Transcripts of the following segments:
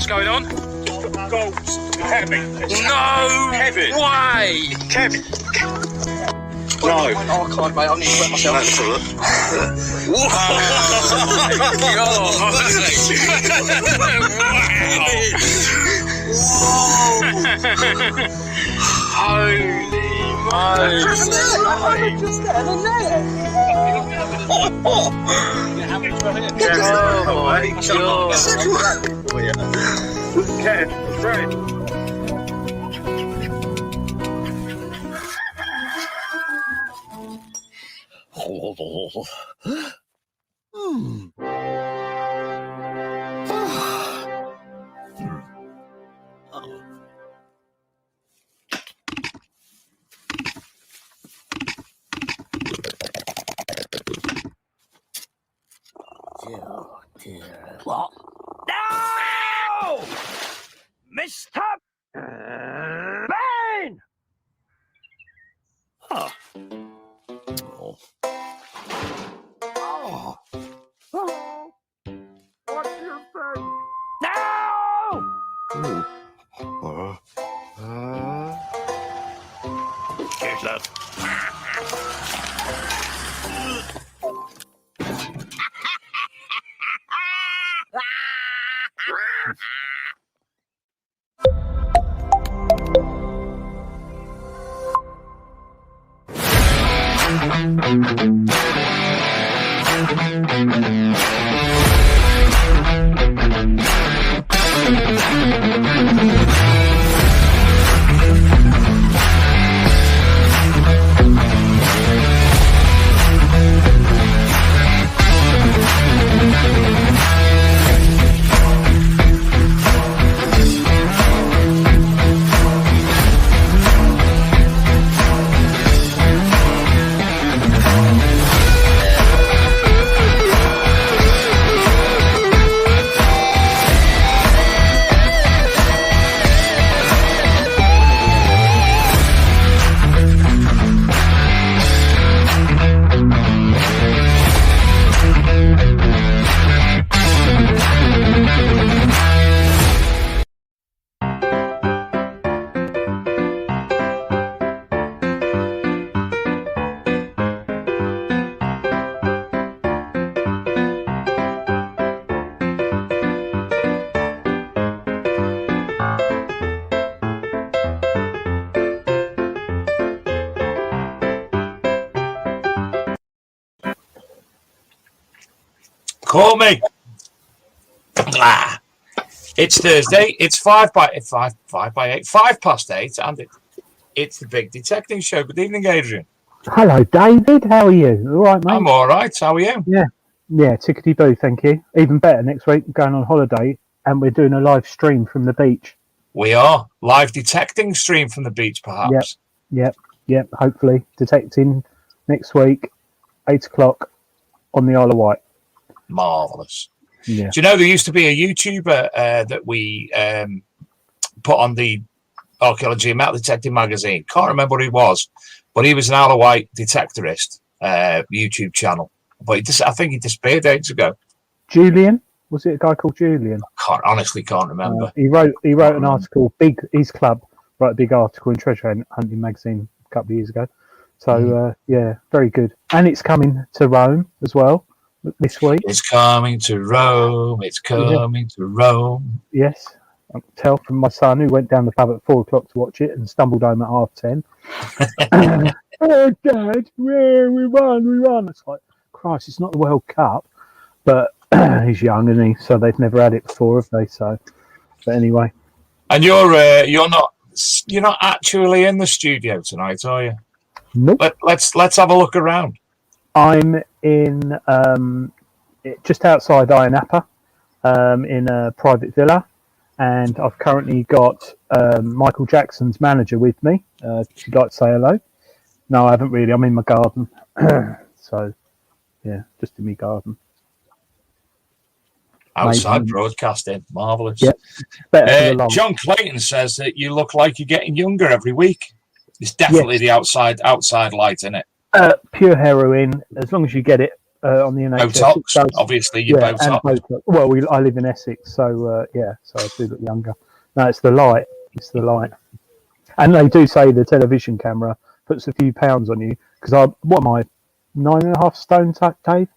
going on? Goals. Heavy. No Kevin. way! Kevin. No. Oh, I can't, mate. I need to wet myself. Holy moly! Just get in there. Oh my god! Kev, Fred. Oh, dear. What? No! Mr. Bain! Huh. Oh. Oh. Oh. What do you think? No! Cheers, love. Call me. It's Thursday. It's 5 past 8, and it's the Big Detecting Show. Good evening, Adrian. Hello, David. How are you? All right, mate? I'm all right. How are you? Yeah, tickety-boo, thank you. Even better next week, I'm going on holiday, and we're doing a live stream from the beach. We are. Live detecting stream from the beach, perhaps. Yep. Hopefully. Detecting next week, 8 o'clock on the Isle of Wight. Marvellous. Yeah. Do you know there used to be a YouTuber that we put on the Archaeology and Metal Detecting magazine? Can't remember what he was, but he was an Isle of Wight detectorist YouTube channel. But I think he disappeared ages ago. Julian? Was it a guy called Julian? Honestly can't remember. He wrote an article, his club wrote a big article in Treasure Hunting magazine a couple of years ago. So, very good. And it's coming to Rome as well this week. It's coming to Rome. It's coming to Rome. Yes. I can tell from my son who went down the pub at 4 o'clock to watch it and stumbled home at 10:30. Oh, Dad, we won. It's like, Christ, it's not the World Cup. But he's young, isn't he? So they've never had it before, have they? So, but anyway. And you're not actually in the studio tonight, are you? Nope. Let's have a look around. I'm in just outside Ayia Napa, in a private villa, and I've currently got Michael Jackson's manager with me. She'd like to say hello. No, I haven't really. I'm in my garden. So, yeah, just in my garden. Outside broadcasting, marvellous. Yep. John Clayton says that you look like you're getting younger every week. It's definitely the outside light, isn't it? Pure heroin. As long as you get it on the NHS. Botox, obviously, you're and Botox. Botox. Well, I live in Essex, so so I do look younger. No, it's the light. It's the light. And they do say the television camera puts a few pounds on you because what am I, 9.5 stone, Dave?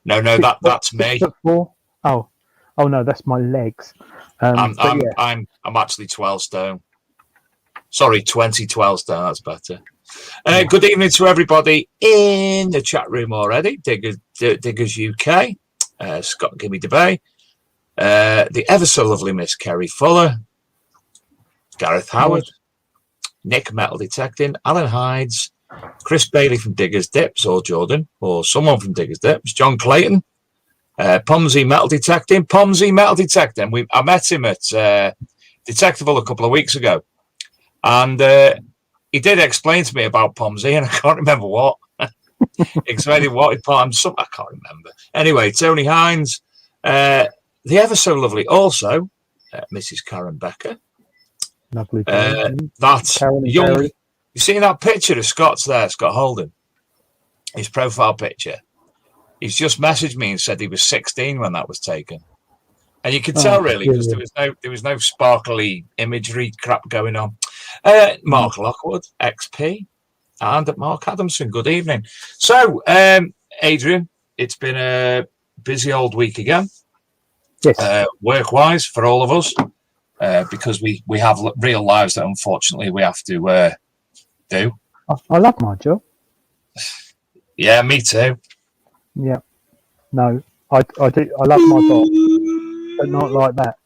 No, that's me. 6'4"? Oh no, that's my legs. I'm actually 12 stone. Sorry, 12 stone. That's better. Good evening to everybody in the chat room already. Diggers UK, Scott Gimme DeBay, the ever so lovely Miss Kerry Fuller, Gareth Howard, Nick Metal Detecting, Alan Hydes, Chris Bailey from Diggers Dips, or Jordan, or someone from Diggers Dips, John Clayton, Pomsey Metal Detecting. I met him at Detectival a couple of weeks ago, and he did explain to me about Pomsey, and I can't remember what. Explaining what he put on some, I can't remember. Anyway, Tony Hines, the ever so lovely, also Mrs. Karen Becker. Lovely. That young. You see that picture of Scott's there, Scott Holden, his profile picture. He's just messaged me and said he was 16 when that was taken, and you could tell really because there was no sparkly imagery crap going on. Mark Lockwood, XP, and Mark Adamson. Good evening. So, Adrian, it's been a busy old week again. Yes. Work-wise for all of us, because we have real lives that unfortunately we have to do. I love my job. Yeah, me too. Yeah. No, I do. I love my boss, but not like that.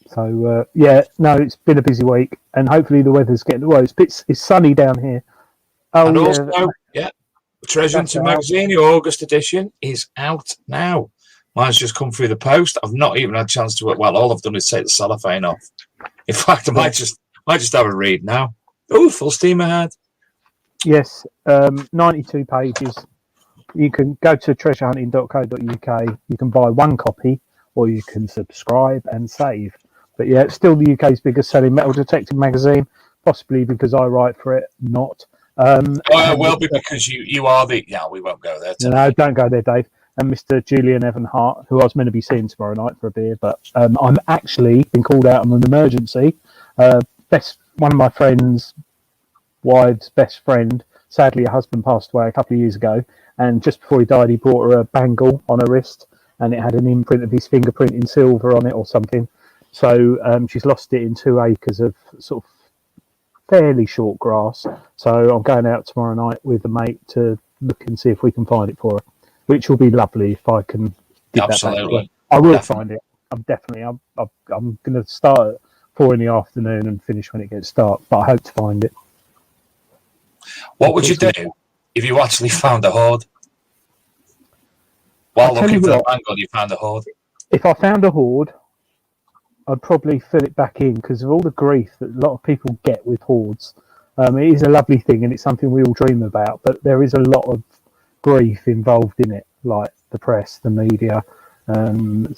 So no, it's been a busy week, and hopefully the weather's getting it's sunny down here. Oh, and also, Treasure Hunter magazine, your August edition is out now. Mine's just come through the post. I've not even had a chance to. Well, all I've done is take the cellophane off. In fact, I might just have a read now. Oh, full steam ahead. Yes, 92 pages. You can go to treasurehunting.co.uk. You can buy one copy, or you can subscribe and save. But yeah, it's still the UK's biggest selling metal detective magazine, possibly because I write for it, not. It will be because you are the... Yeah, we won't go there today. No, don't go there, Dave. And Mr. Julian Evan Hart, who I was meant to be seeing tomorrow night for a beer, but I'm actually been called out on an emergency. One of my friend's wife's best friend, sadly, her husband passed away a couple of years ago, and just before he died, he bought her a bangle on her wrist, and it had an imprint of his fingerprint in silver on it or something. So she's lost it in 2 acres of sort of fairly short grass. So I'm going out tomorrow night with a mate to look and see if we can find it for her, which will be lovely if I can get that back. I will find it. I'm going to start at 4 PM and finish when it gets dark, but I hope to find it. What would you do if you actually found a hoard? While looking for the bangle, you found a hoard. If I found a hoard, I'd probably fill it back in because of all the grief that a lot of people get with hoards. It is a lovely thing and it's something we all dream about, but there is a lot of grief involved in it, like the press, the media. One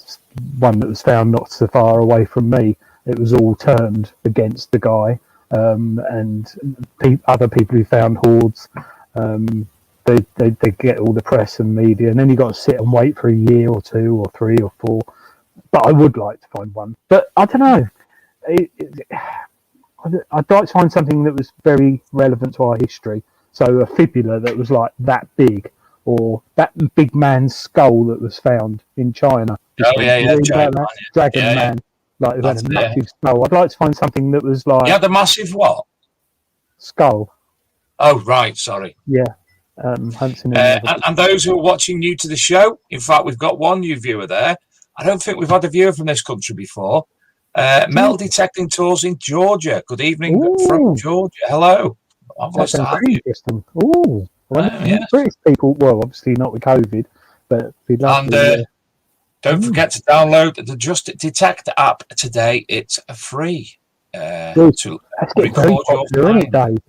that was found not so far away from me, it was all turned against the guy. And other people who found hoards, they get all the press and media, and then you got to sit and wait for a year or 2 or 3 or 4. But I would like to find one. But I don't know. I'd like to find something that was very relevant to our history. So a fibula that was like that big, or that big man's skull that was found in China. Dragon Man. Like it had a massive skull. I'd like to find something that was like... You had a massive what? Skull. Oh, right, sorry. Yeah. And those who are watching new to the show, in fact, we've got one new viewer there. I don't think we've had a viewer from this country before. Metal detecting tours in Georgia. Good evening from Georgia. Hello. That's very interesting. Ooh. British people, well, obviously not with COVID, but be lovely. And don't forget to download the Just Detect app today. It's free. To record your mind.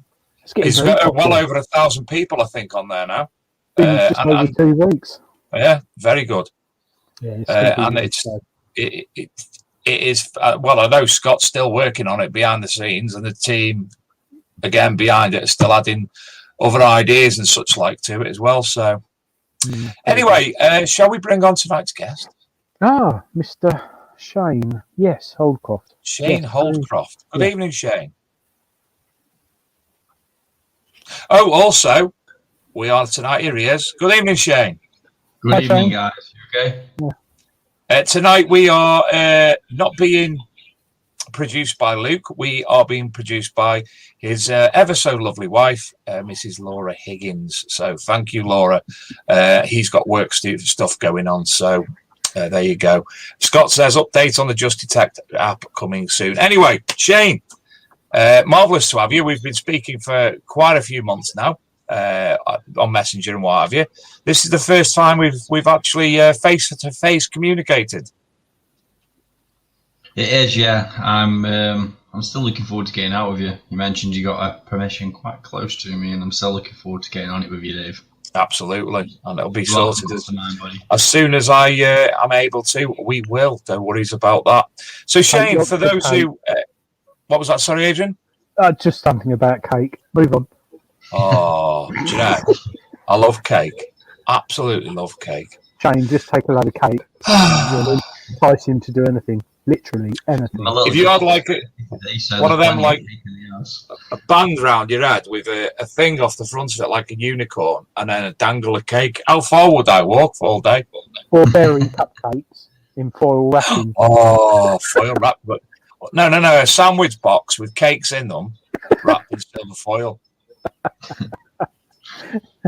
It's well over 1,000 people, I think, on there now. Just over 2 weeks. Yeah, very good. Yeah, and it is well, I know Scott's still working on it behind the scenes, and the team again behind it is still adding other ideas and such like to it as well. So Anyway, shall we bring on tonight's guest? Ah, Mr. Shane. Yes, Holdcroft. Shane Yes, Holdcroft. Good yeah. evening, Shane. Oh, also, we are tonight. Here he is. Good evening, Shane. Good Hi, evening, Shane. guys. You okay? Tonight we are not being produced by Luke. We are being produced by his ever so lovely wife, Mrs. Laura Higgins. So thank you, Laura. He's got work stuff going on. So there you go. Scott says update on the Just Detect app coming soon. Anyway, Shane, marvellous to have you. We've been speaking for quite a few months now on Messenger and what have you. This is the first time we've actually face-to-face communicated. It is, yeah. I'm still looking forward to getting out with you. You mentioned you got a permission quite close to me, and I'm still looking forward to getting on it with you, Dave. Absolutely, and it'll be Welcome sorted to mine, buddy. as soon as I'm able to. We will. Don't worry about that. So Shane, for those who, what was that? Sorry, Adrian. Just something about cake. Move on. Oh, do you know, I love cake. Absolutely love cake. Shane, just take a load of cake. You'll entice him to do anything. Literally anything. If you had like one of them, like house. a band round your head with a thing off the front of it, like a unicorn, and then a dangle of cake, how far would I walk all day? Or berry cupcakes in foil wrapping. Oh, foil wrap. But no, a sandwich box with cakes in them, wrapped in silver foil.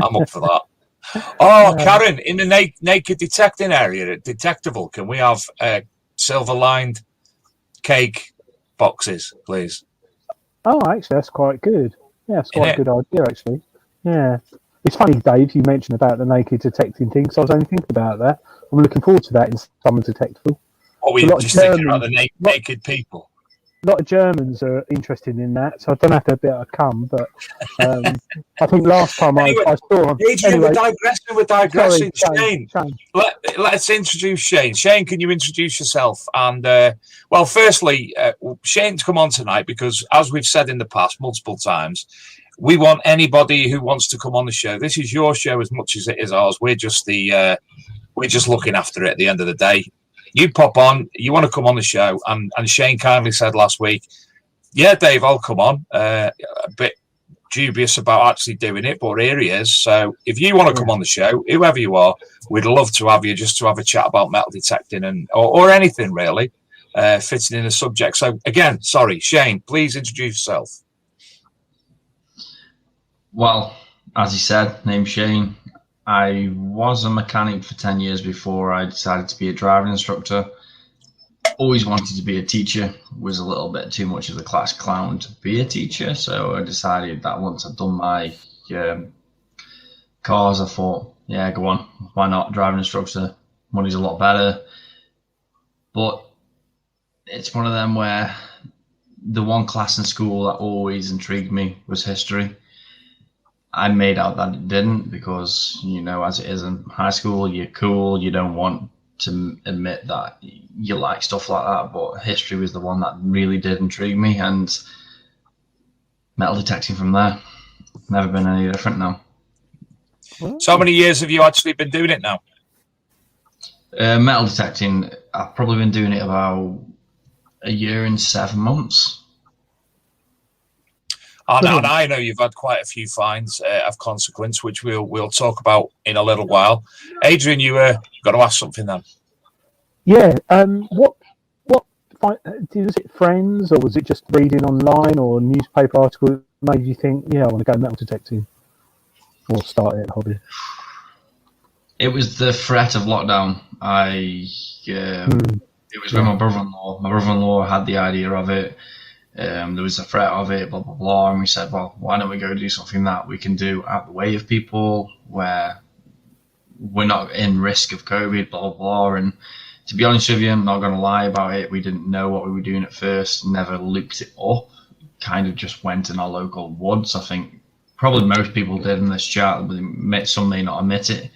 I'm up for that. Oh, Karen, in the naked detecting area at Detectable, can we have silver-lined cake boxes, please? Oh, actually, that's quite good. Yeah, that's quite a good idea, actually. Yeah. It's funny, Dave, you mentioned about the naked detecting thing, so I was only thinking about that. I'm looking forward to that in Summer Detectable. Or we just thinking about the naked people? A lot of Germans are interested in that, so I don't have to be able to come, but I think last time I saw him... Adrian, we're digressing. Sorry, Shane. Let's introduce Shane. Shane, can you introduce yourself? And, well, firstly, Shane's come on tonight because, as we've said in the past multiple times, we want anybody who wants to come on the show. This is your show as much as it is ours. We're just looking after it at the end of the day. You pop on, you want to come on the show, and Shane kindly said last week, yeah, Dave, I'll come on. A bit dubious about actually doing it, but here he is. So if you want to come on the show, whoever you are, we'd love to have you just to have a chat about metal detecting or anything really fitting in the subject. So again, sorry, Shane, please introduce yourself. Well, as you said, name's Shane. I was a mechanic for 10 years before I decided to be a driving instructor. Always wanted to be a teacher. Was a little bit too much of a class clown to be a teacher, so I decided that once I'd done my cars, I thought, yeah, go on, why not? Driving instructor, money's a lot better. But it's one of them where the one class in school that always intrigued me was history. I made out that it didn't because, you know, as it is in high school, you're cool. You don't want to admit that you like stuff like that. But history was the one that really did intrigue me, and metal detecting from there. Never been any different now. So how many years have you actually been doing it now? Metal detecting, I've probably been doing it about a year and 7 months. And I know you've had quite a few fines of consequence, which we'll talk about in a little while. Adrian, you got to ask something then. Yeah. What was it friends, or was it just reading online or a newspaper article that made you think, yeah, I want to go metal detecting or start it hobby? It was the threat of lockdown. It was with my brother-in-law. My brother-in-law had the idea of it. There was a threat of it, blah, blah, blah. And we said, well, why don't we go do something that we can do out the way of people where we're not in risk of COVID, blah, blah, blah. And to be honest with you, I'm not going to lie about it. We didn't know what we were doing at first, never looked it up, kind of just went in our local woods. I think probably most people did in this chat, but some may not admit it.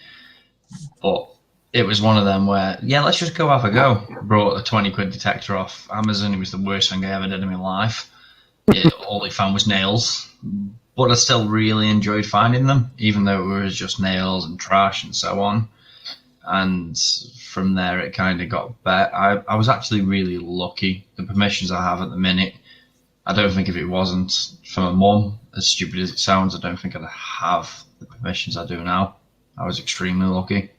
But it was one of them where, yeah, let's just go have a go. Brought a 20 quid detector off Amazon. It was the worst thing I ever did in my life. All it found was nails. but I still really enjoyed finding them, even though it was just nails and trash and so on. And from there, it kind of got better. I was actually really lucky. The permissions I have at the minute, I don't think if it wasn't for my mum, as stupid as it sounds, I don't think I'd have the permissions I do now. I was extremely lucky.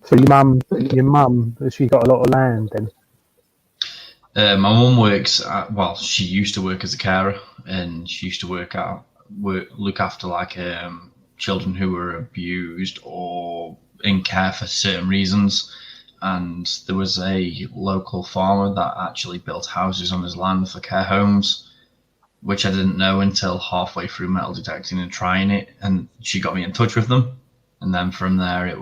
So your mum, has she got a lot of land then? My mum works she used to work as a carer, and she used to look after like children who were abused or in care for certain reasons. And there was a local farmer that actually built houses on his land for care homes, which I didn't know until halfway through metal detecting and trying it. And she got me in touch with them. And then from there,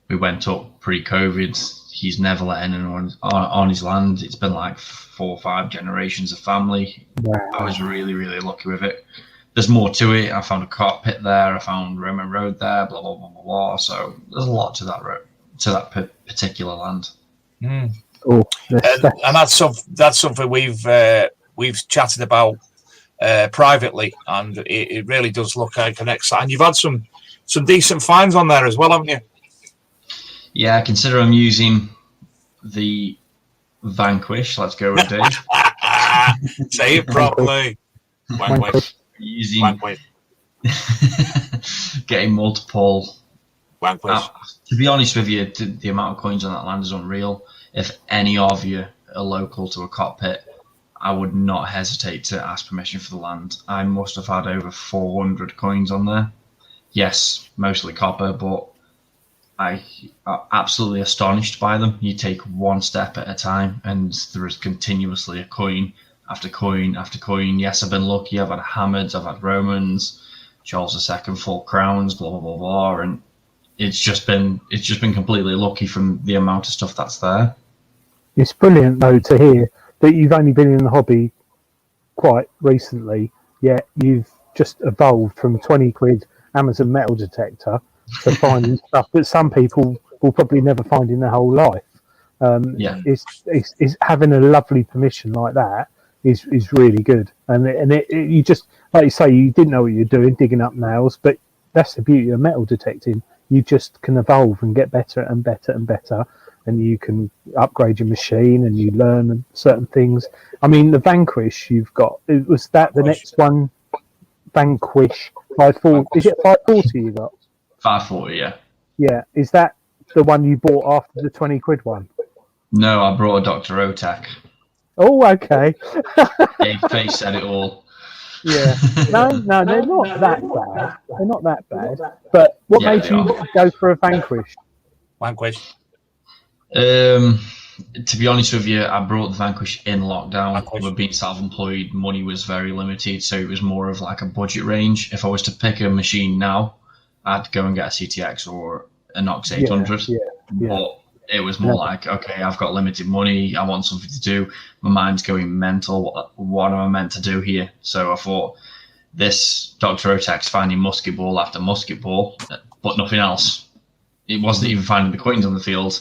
we went up pre-COVID. He's never let anyone on his land. It's been like 4 or 5 generations of family. Wow. I was really, really lucky with it. There's more to it. I found a cart pit there. I found Roman Road there. Blah blah blah blah blah. So there's a lot to that road, to that particular land. Oh, And that's something we've chatted about privately, and it really does look like an exciting. You've had some decent finds on there as well, haven't you? Yeah, I consider I'm using the Vanquish. Let's go with Dave. Say it properly. Vanquish. Getting multiple. Vanquish. To be honest with you, the amount of coins on that land is unreal. If any of you are local to a cockpit, I would not hesitate to ask permission for the land. I must have had over 400 coins on there. Yes, mostly copper, but I'm absolutely astonished by them. You take one step at a time, and there is continuously a coin after coin after coin. Yes, I've been lucky. I've had Hammeds, I've had Romans, Charles II, full crowns, blah blah blah blah, and it's just been completely lucky from the amount of stuff that's there. It's brilliant though to hear that you've only been in the hobby quite recently, yet you've just evolved from 20 quid Amazon metal detector to finding stuff that some people will probably never find in their whole life. Is having a lovely permission like that is really good, and you just, like you say, you didn't know what you're doing, digging up nails, but that's the beauty of metal detecting. You just can evolve and get better and better and better, and you can upgrade your machine and you learn certain things. I mean, the Vanquish you've got, was that the next one? Vanquish 540? Is it 540 you got? 540, yeah. Yeah, is that the one you bought after the 20 quid one? No, I brought a Dr. Otek. Oh, okay. Dave Face said it all. Yeah. No, they're not that bad. They're not that bad. But what made you go for a Vanquish? Vanquish. To be honest with you, I brought the Vanquish in lockdown. With being self-employed, money was very limited, so it was more of like a budget range. If I was to pick a machine now, I'd go and get a CTX or a Nox 800. Yeah. But it was more like, okay, I've got limited money. I want something to do. My mind's going mental. What am I meant to do here? So I thought, this Dr. Otek's finding musket ball after musket ball, but nothing else. It wasn't even finding the coins on the field.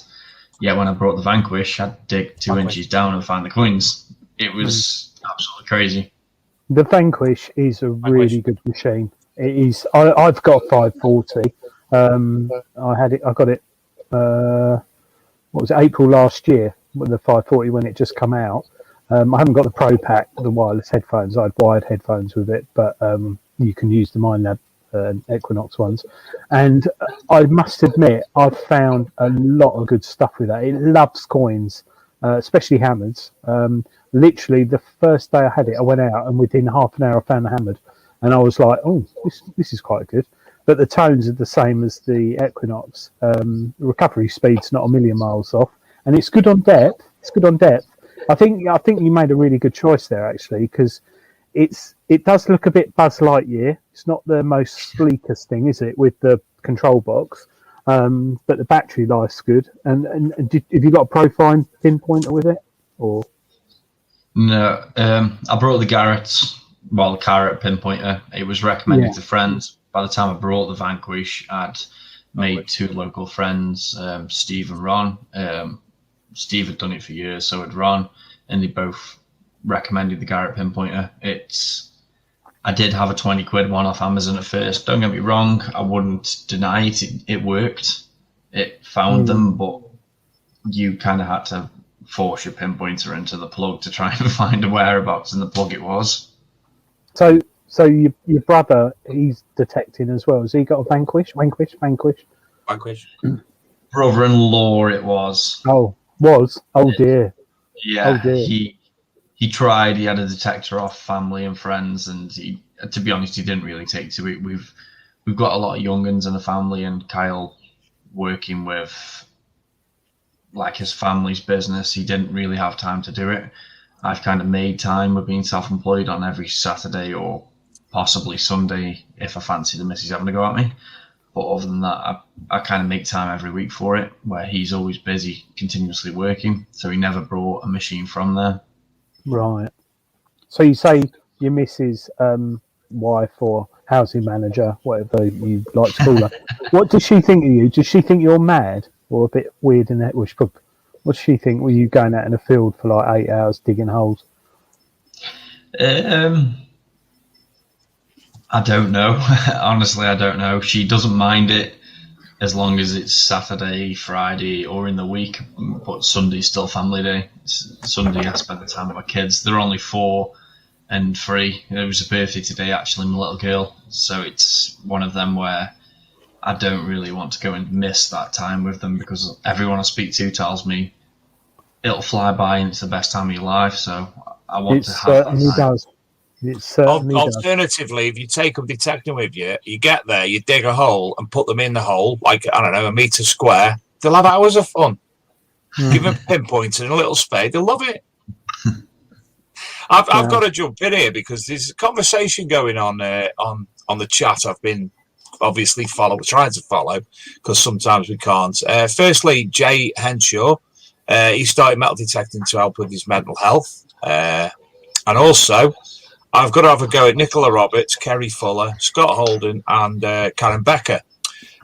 Yeah, when I brought the Vanquish, I'd dig 2 inches down and find the coins. It was absolutely crazy. The Vanquish is a really good machine. It is. I've got 540. I got it. What was it? April last year. With the 540 when it just come out. I haven't got the Pro Pack, the wireless headphones. I had wired headphones with it, but you can use the MindLab Equinox ones. And I must admit, I've found a lot of good stuff with that. It loves coins, especially hammers. Literally, the first day I had it, I went out and within half an hour I found the hammered. And I was like, oh, this is quite good. But the tones are the same as the Equinox. The recovery speed's not a million miles off. And it's good on depth. I think you made a really good choice there, actually, because it does look a bit Buzz Lightyear. It's not the most sleekest thing, is it, with the control box? But the battery life's good. And have you got a Profine pinpointer with it, or? No, I brought the Carrot pinpointer. It was recommended to friends. By the time I brought the Vanquish, I'd made 2 local friends, Steve and Ron. Steve had done it for years, so had Ron, and they both recommended the Garrett pinpointer. I did have a 20 quid one off Amazon at first. Don't get me wrong, I wouldn't deny it. It worked. It found them, but you kind of had to force your pinpointer into the plug to try and find a whereabouts in the plug it was. So your brother, he's detecting as well. Has he got a vanquish? Brother-in-law it was. Oh, was? Oh, dear. Yeah, Oh, dear. He tried. He had a detector off family and friends, and to be honest, he didn't really take to it. We've got a lot of young'uns in the family, and Kyle working with like his family's business, he didn't really have time to do it. I've kind of made time with being self-employed on every Saturday or possibly Sunday if I fancy the missus having to go at me. But other than that, I kind of make time every week for it, where he's always busy, continuously working. So he never brought a machine from there. Right. So you say your missus' wife or housing manager, whatever you like to call her, what does she think of you? Does she think you're mad or a bit weird in that? What does she think? Were you going out in the field for like 8 hours digging holes? I don't know. Honestly, I don't know. She doesn't mind it as long as it's Saturday, Friday, or in the week. But Sunday's still family day. Sunday, I spend the time with my kids. They're only 4 and 3. It was a birthday today, actually, my little girl. So it's one of them where I don't really want to go and miss that time with them, because everyone I speak to tells me it'll fly by and it's the best time of your life. So I want to have that time. It certainly does. Alternatively, if you take them detecting with you, you get there, you dig a hole and put them in the hole, like, I don't know, a metre square, they'll have hours of fun. Give them a pinpoint and a little spade, they'll love it. I've got to jump in here because there's a conversation going on the chat. I've been obviously trying to follow, because sometimes we can't. Firstly, Jay Henshaw, he started metal detecting to help with his mental health. And also, I've got to have a go at Nicola Roberts, Kerry Fuller, Scott Holden, and Karen Becker.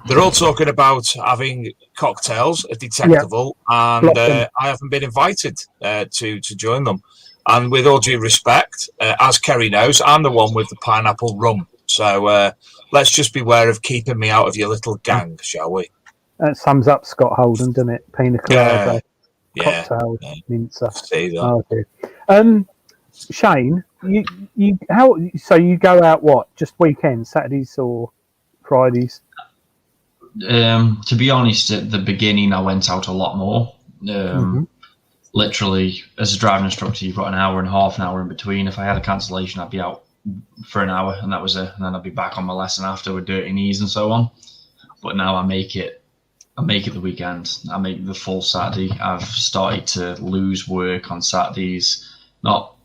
They're all talking about having cocktails at Detectival, and I haven't been invited to join them. And with all due respect, as Kerry knows, I'm the one with the pineapple rum. So let's just beware of keeping me out of your little gang, shall we? That sums up Scott Holden, doesn't it? Pina colada, cocktails, mincer. See that. Oh, dear. Shane, so you go out what? Just weekends, Saturdays or Fridays? To be honest, at the beginning, I went out a lot more. Literally, as a driving instructor, you've got an hour and a half, an hour in between. If I had a cancellation, I'd be out for an hour, and that was it. And then I'd be back on my lesson after with dirty knees and so on. But now I make it the weekend. I make the full Saturday. I've started to lose work on Saturdays, not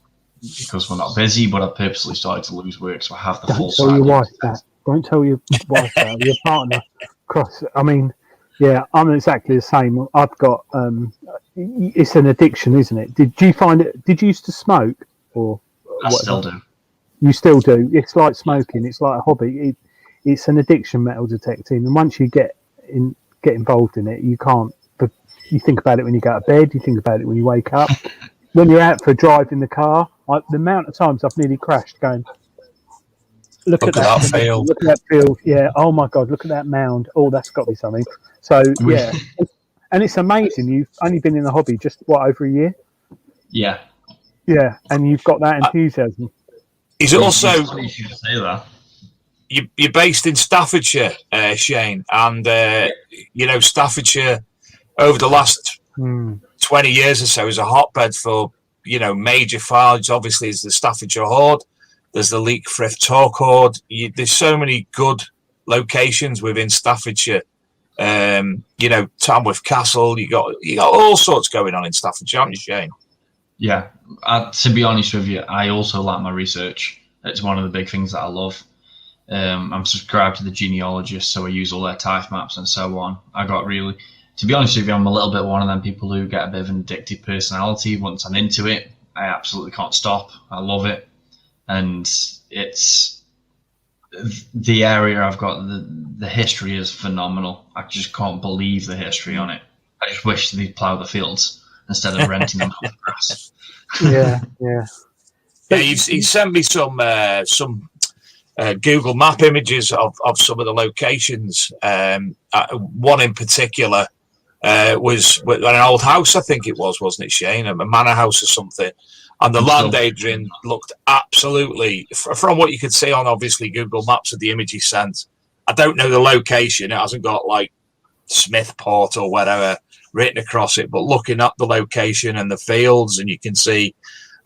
because we're not busy, but I purposely started to lose work, so I have the full Saturday. Don't tell your wife that. Don't tell your wife that. Your partner. I mean, yeah, I'm exactly the same. I've got it's an addiction, isn't it? Did you find it? Did you used to smoke, or I still do. You still do. It's like smoking. It's like a hobby. It's an addiction, metal detecting, and once you get involved in it, you can't. But you think about it when you go to bed. You think about it when you wake up. When you're out for a drive in the car, the amount of times I've nearly crashed going, look at that field. Look at that field. Yeah. Oh my God. Look at that mound. Oh, that's got to be something. So yeah, and it's amazing. You've only been in the hobby just over a year. Yeah. Yeah, and you've got that enthusiasm. Is it also? You should say that. You're based in Staffordshire, Shane, and Staffordshire over the last 20 years or so is a hotbed for major files. Obviously, there's the Staffordshire Horde, there's the Leak Thrift Talk Horde. There's so many good locations within Staffordshire. Tamworth Castle. You got all sorts going on in Staffordshire, haven't you, Shane? Yeah, to be honest with you, I also like my research. It's one of the big things that I love. I'm subscribed to the genealogist, so I use all their type maps and so on. To be honest with you, I'm a little bit one of them people who get a bit of an addictive personality. Once I'm into it, I absolutely can't stop. I love it. And it's the area I've got, the history is phenomenal. I just can't believe the history on it. I just wish they'd plough the fields instead of renting them off the grass. Yeah. Yeah, he sent me some Google Map images of some of the locations. One in particular was an old house, I think it was, wasn't it, Shane? A manor house or something. And the land, Adrian, looked absolutely, from what you could see on obviously Google Maps of the image he sent. I don't know the location. It hasn't got like Smithport or whatever written across it, but looking at the location and the fields, and you can see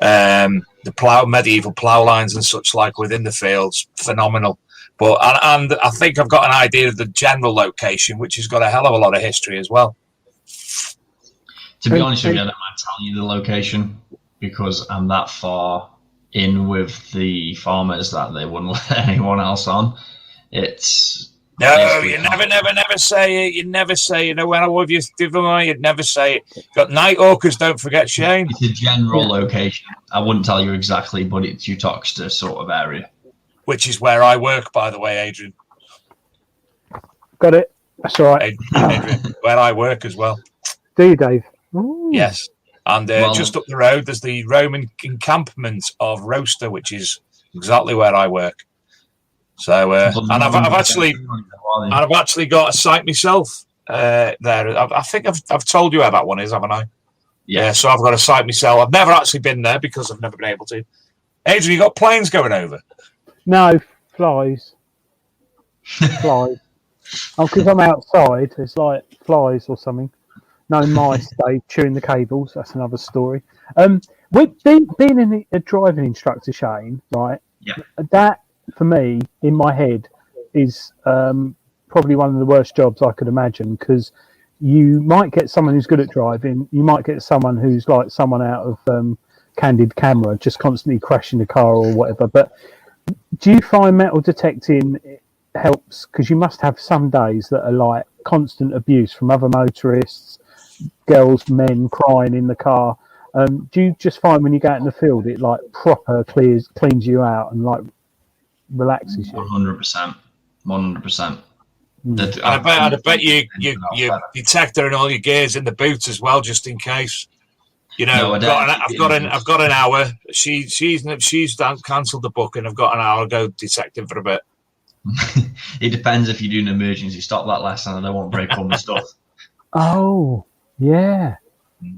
the medieval plough lines and such like within the fields, phenomenal. But and I think I've got an idea of the general location, which has got a hell of a lot of history as well. To be honest with you, I don't mind telling you the location because I'm that far in with the farmers that they wouldn't let anyone else on. It's no, you never say it. You never say, when I love you, you'd never say it. Got night hawkers, don't forget, Shane. It's a general location. I wouldn't tell you exactly, but it's Utoxeter sort of area. Which is where I work, by the way, Adrian. Got it. That's all right. Adrian, where I work as well. Do you, Dave? Ooh. Yes. And just up the road, there's the Roman encampment of Roaster, which is exactly where I work. So, and I've actually got a site myself there. I think I've told you where that one is, haven't I? Yeah. So I've got a site myself. I've never actually been there because I've never been able to. Adrian, you got planes going over? No, flies. Flies. Oh, because I'm outside. It's like flies or something. No mice, Dave, chewing the cables. That's another story. With being a driving instructor, Shane, right? Yeah. That, for me, in my head, is probably one of the worst jobs I could imagine because you might get someone who's good at driving. You might get someone who's like someone out of Candid Camera, just constantly crashing the car or whatever. But do you find metal detecting helps? Because you must have some days that are like constant abuse from other motorists, girls, men crying in the car. Do you just find when you go out in the field, it like proper cleans you out and like relaxes you? 100%. 100%. I bet you detector and all your gears in the boot as well, just in case. I've got an hour. She's cancelled the booking. I've got an hour to go detecting for a bit. It depends if you do an emergency stop that lesson and I don't want to break all my stuff. Oh, yeah.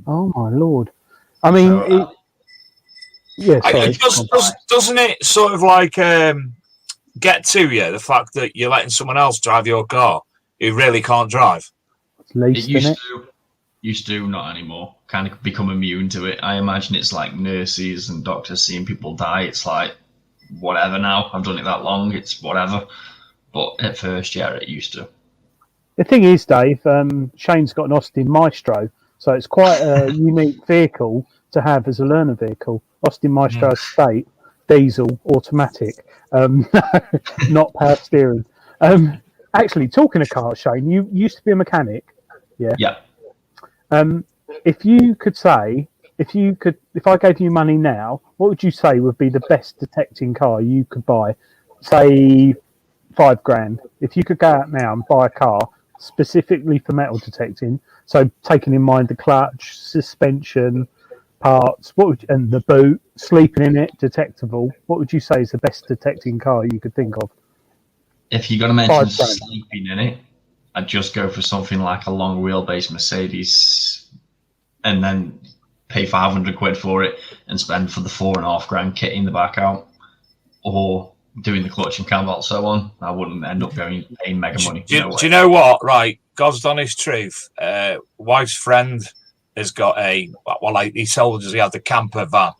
Oh, my Lord. I mean, doesn't it sort of like get to you, the fact that you're letting someone else drive your car who really can't drive? It used to, not anymore. Kind of become immune to it. I imagine it's like nurses and doctors seeing people die. It's like, whatever now. I've done it that long. It's whatever. But at first, yeah, it used to. The thing is, Dave, Shane's got an Austin Maestro, so it's quite a unique vehicle to have as a learner vehicle. Austin Maestro Estate, diesel, automatic, not power steering. Actually, talking of cars, Shane, you used to be a mechanic, yeah? Yeah. If I gave you money now, what would you say would be the best detecting car you could buy? Say $5,000. If you could go out now and buy a car specifically for metal detecting, so taking in mind the clutch, suspension, parts, and the boot, sleeping in it, detectable, what would you say is the best detecting car you could think of? If you're going to mention sleeping in it, I'd just go for something like a long wheelbase Mercedes and then pay £500 for it and spend for the $4,500 kitting the back out or doing the clutch and cam belt, so on. I wouldn't end up paying mega money. Do you know what? Right, God's honest truth. Wife's friend has got he told us he had the camper van.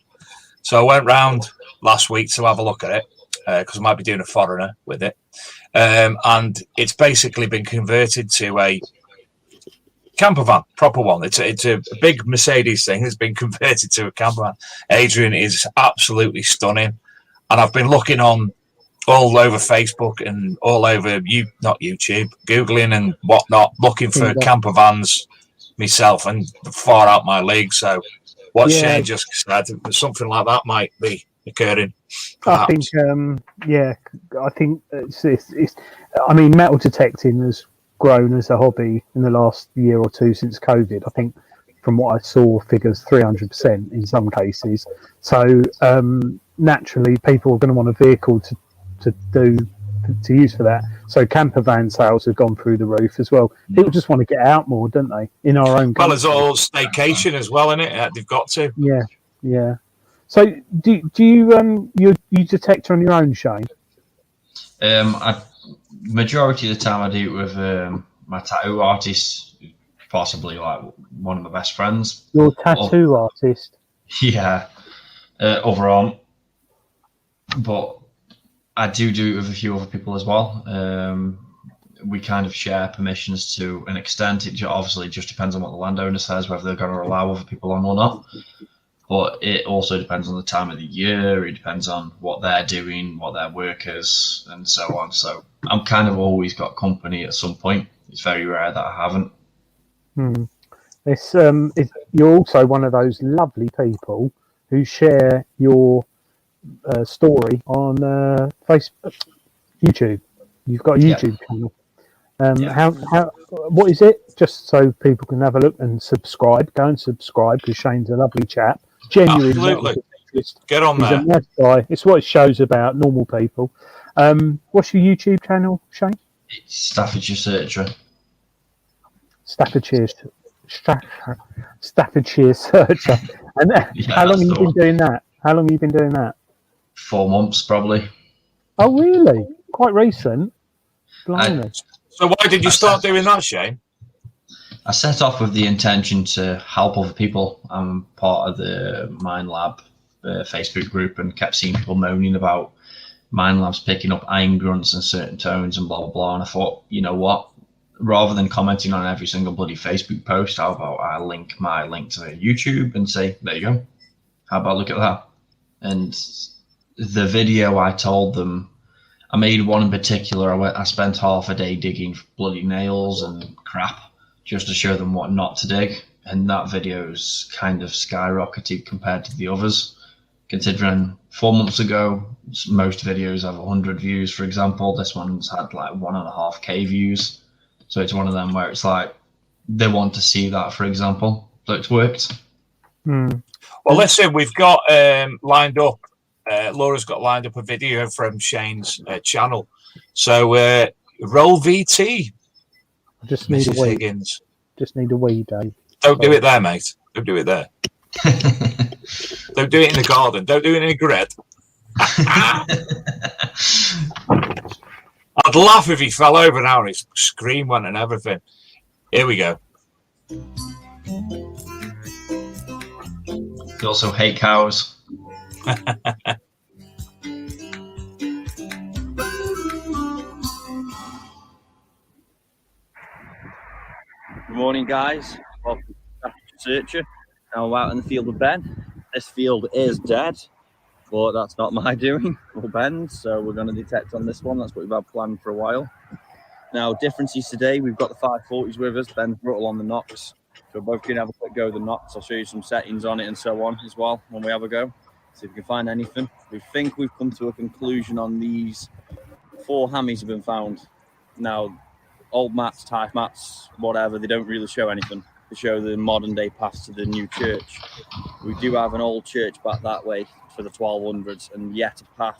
So I went round last week to have a look at it because I might be doing a foreigner with it. And it's basically been converted to a camper van, proper one. It's a big Mercedes thing. It's been converted to a camper van. Adrian is absolutely stunning. And I've been looking on all over Facebook and all over not YouTube, Googling and whatnot, looking for camper vans myself and far out my league. So what Shane just said, something like that might be occurring. Perhaps. I think it's I mean, metal detecting has grown as a hobby in the last year or two since COVID. I think from what I saw, figures 300% in some cases. So naturally, people are going to want a vehicle to to use for that. So camper van sales have gone through the roof as well. People just want to get out more, don't they? In our own country. Well, it's all staycation as well, isn't it? They've got to. Yeah. So do you detect on your own, Shane? Majority of the time I do it with my tattoo artist, possibly like one of my best friends. Your tattoo artist? Yeah, overarm. But I do it with a few other people as well. We kind of share permissions to an extent. It obviously just depends on what the landowner says, whether they're going to allow other people on or not. But it also depends on the time of the year. It depends on what they're doing, what their work is, and so on. So I'm kind of always got company at some point. It's very rare that I haven't. You're also one of those lovely people who share your story on Facebook, YouTube. You've got a YouTube channel. What is it? Just so people can have a look and subscribe. Go and subscribe because Shane's a lovely chap. Genuinely, Absolutely. Get on he's there. a nice guy. It's what it shows about normal people. What's your YouTube channel, Shane? It's Staffordshire Searcher. Staffordshire Searcher. And how long have you been doing that? How long have you been doing that? 4 months, probably. Oh, really? Quite recent. Blimey. So why did you start doing that, Shane? I set off with the intention to help other people. I'm part of the Mine Lab Facebook group and kept seeing people moaning about Mine Labs picking up iron grunts and certain tones and blah, blah, blah. And I thought, you know what? Rather than commenting on every single bloody Facebook post, how about I link my link to YouTube and say, there you go. How about look at that? And the video I told them, I made one in particular. I spent half a day digging bloody nails and crap just to show them what not to dig. And that video's kind of skyrocketed compared to the others. Considering 4 months ago, most videos have 100 views, for example. This one's had like 1.5K views. So it's one of them where it's like, they want to see that, for example. So it's worked. Well, listen, we've got lined up, Laura's got lined up a video from Shane's channel. So roll VT. I just need Mrs. a wee. Higgins. Just need a wee, Dave. Don't do it there, mate. Don't do it there. Don't do it in the garden. Don't do it in a grid. I'd laugh if he fell over now and his scream went and everything. Here we go. You also hate cows. Good morning, guys. Welcome to Staffordshire Searcher. Now I'm out in the field with Ben. This field is dead, but that's not my doing or Ben's, so we're going to detect on this one. That's what we've had planned for a while. Now, differences today, we've got the 540s with us. Ben's brought on the knocks. So we're both going to have a quick go with the knocks. I'll show you some settings on it and so on as well when we have a go. See if we can find anything. We think we've come to a conclusion on these 4 hammies have been found. Now, old mats, tie mats, whatever, they don't really show anything. They show the modern day path to the new church. We do have an old church back that way for the 1200s, and yet a path,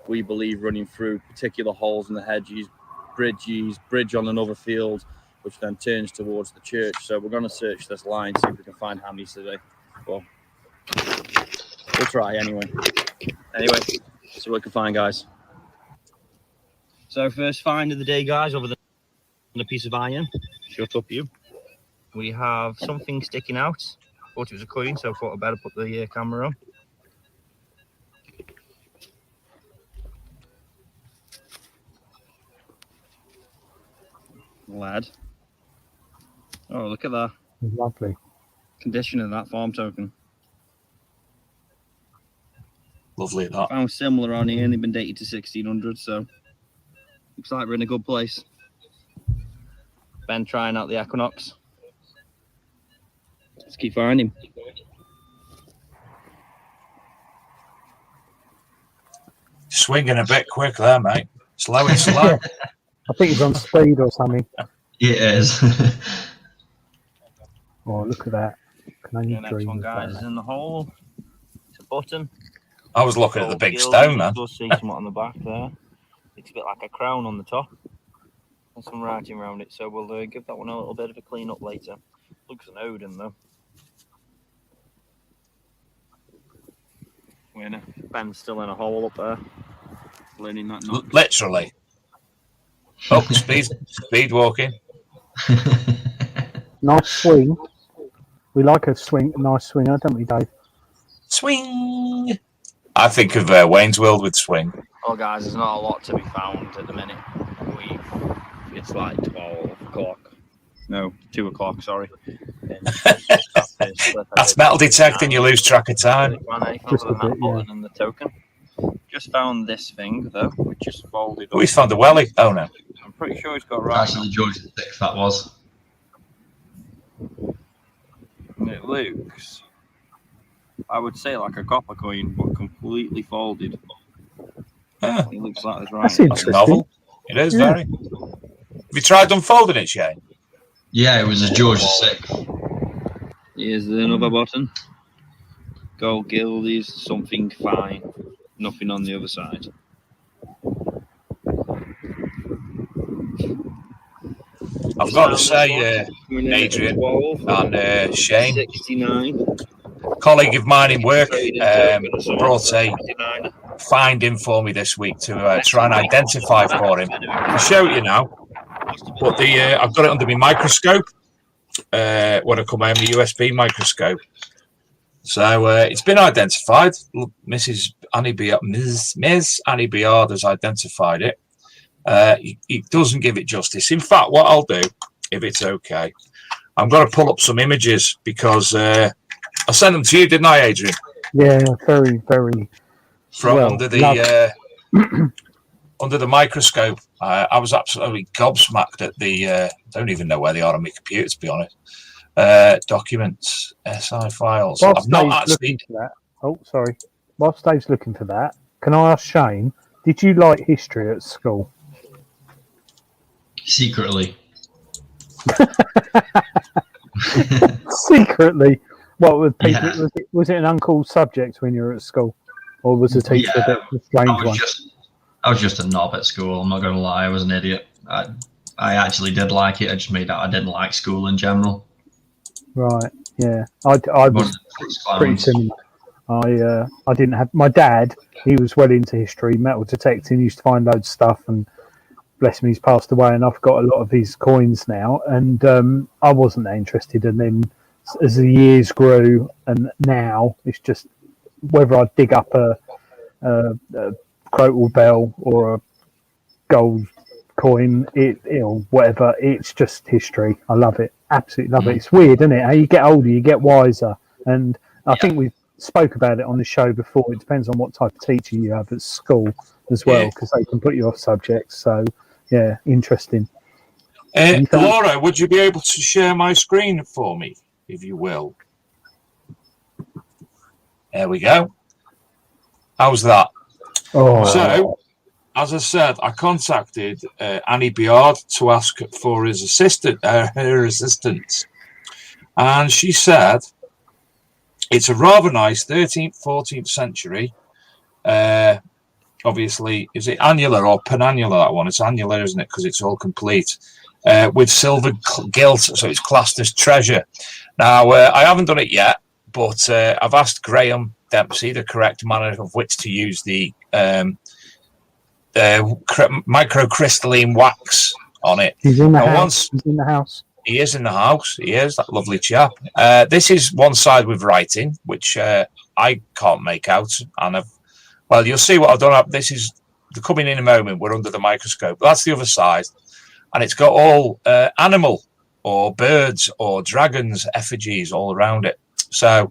we believe, running through particular holes in the hedges, bridge on another field, which then turns towards the church. So we're going to search this line, see if we can find hammies today. Well, we'll try anyway. Anyway, see what we can find, guys. So first find of the day, guys, over the piece of iron. Shut up, you. We have something sticking out. Thought it was a coin, so I thought I'd better put the camera on. Lad. Oh, look at that. Lovely. Condition of that farm token. Lovely, that. Found similar on here, and they've been dated to 1600, so looks like we're in a good place. Ben trying out the Equinox. Let's keep finding him. Swinging a bit quick there, mate. Slow and slow. I think he's on speed or something. It is. Oh, look at that. Can only The next dream one, of guys, that. is in the hole. It's a button. I was looking at the big Gold stone, gilding. man. You'll see something on the back there. It's a bit like a crown on the top and some writing around it. So we'll give that one a little bit of a clean up later. Looks an Odin though. Ben's still in a hole up there, learning that knock. Literally. Oh, speed walking. Nice swing. We like a nice swinger, don't we, Dave? Swing. I think of Wayne's World with swing. Oh, guys, there's not a lot to be found at the minute. It's like 12 o'clock. No, 2 o'clock, sorry. That's metal detecting, you lose track of time. Just a bit, yeah. And the token. Just found this thing, though, which is folded. Oh, he's found the welly. Oh, no. I'm pretty sure he's got right. Actually, George VI, that was. And it looks, I would say, like a copper coin, but completely folded. Ah, It looks like it's right. That's that's interesting. novel. It is very. Have you tried unfolding it, Shane? Yeah, it was a George VI. Here's another button. Gold gildies, something fine. Nothing on the other side. I've got to say, Adrian and Shane, 69. colleague of mine in work, brought a finding for me this week to try and identify for him. I'll show you now. But I've got it under my microscope. When I come home, the USB microscope. So it's been identified. Ms. Annie Biard has identified it. It doesn't give it justice. In fact, what I'll do, if it's okay, I'm going to pull up some images because I sent them to you, didn't I, Adrian? Yeah, very, very. From well, under the under the microscope. I was absolutely gobsmacked at the. I don't even know where they are on my computer, to be honest. Documents, SI files. Whilst I've not Dave's actually. looking for that. Oh, sorry. Whilst Dave's looking for that, can I ask Shane? Did you like history at school? Secretly. Secretly. What with people? Yeah. Was it an uncool subject when you were at school, or was the teacher a bit of a strange one? I was just a knob at school. I'm not going to lie. I was an idiot. I actually did like it. I just made out I didn't like school in general. Right. Yeah. I was pretty similar. I didn't have my dad. He was well into history, metal detecting. He used to find loads of stuff, and bless him, he's passed away. And I've got a lot of his coins now, and I wasn't that interested. And then as the years grew, and now it's just whether I dig up a Crotal bell or a gold coin, or whatever. It's just history. I love it. Absolutely love it. It's weird, isn't it? How you get older, you get wiser, and I think we've spoke about it on the show before. It depends on what type of teacher you have at school as well, because they can put you off subjects. So, yeah, interesting. Laura, would you be able to share my screen for me, if you will? There we go. How's that? Oh. So, as I said, I contacted Annie Biard to ask for her assistance. And she said it's a rather nice 13th, 14th century. Obviously, is it annular or penannular, that one? It's annular, isn't it? Because it's all complete. With silver gilt, so it's classed as treasure. Now, I haven't done it yet, but I've asked Graham Dempsey, the correct manner of which to use the microcrystalline wax on it. He's in the house. He's in the house. He is in the house. He is, that lovely chap. This is one side with writing, which I can't make out. And well, you'll see what I've done. This is coming in a moment. We're under the microscope. That's the other side. And it's got all animal or birds or dragons effigies all around it. So,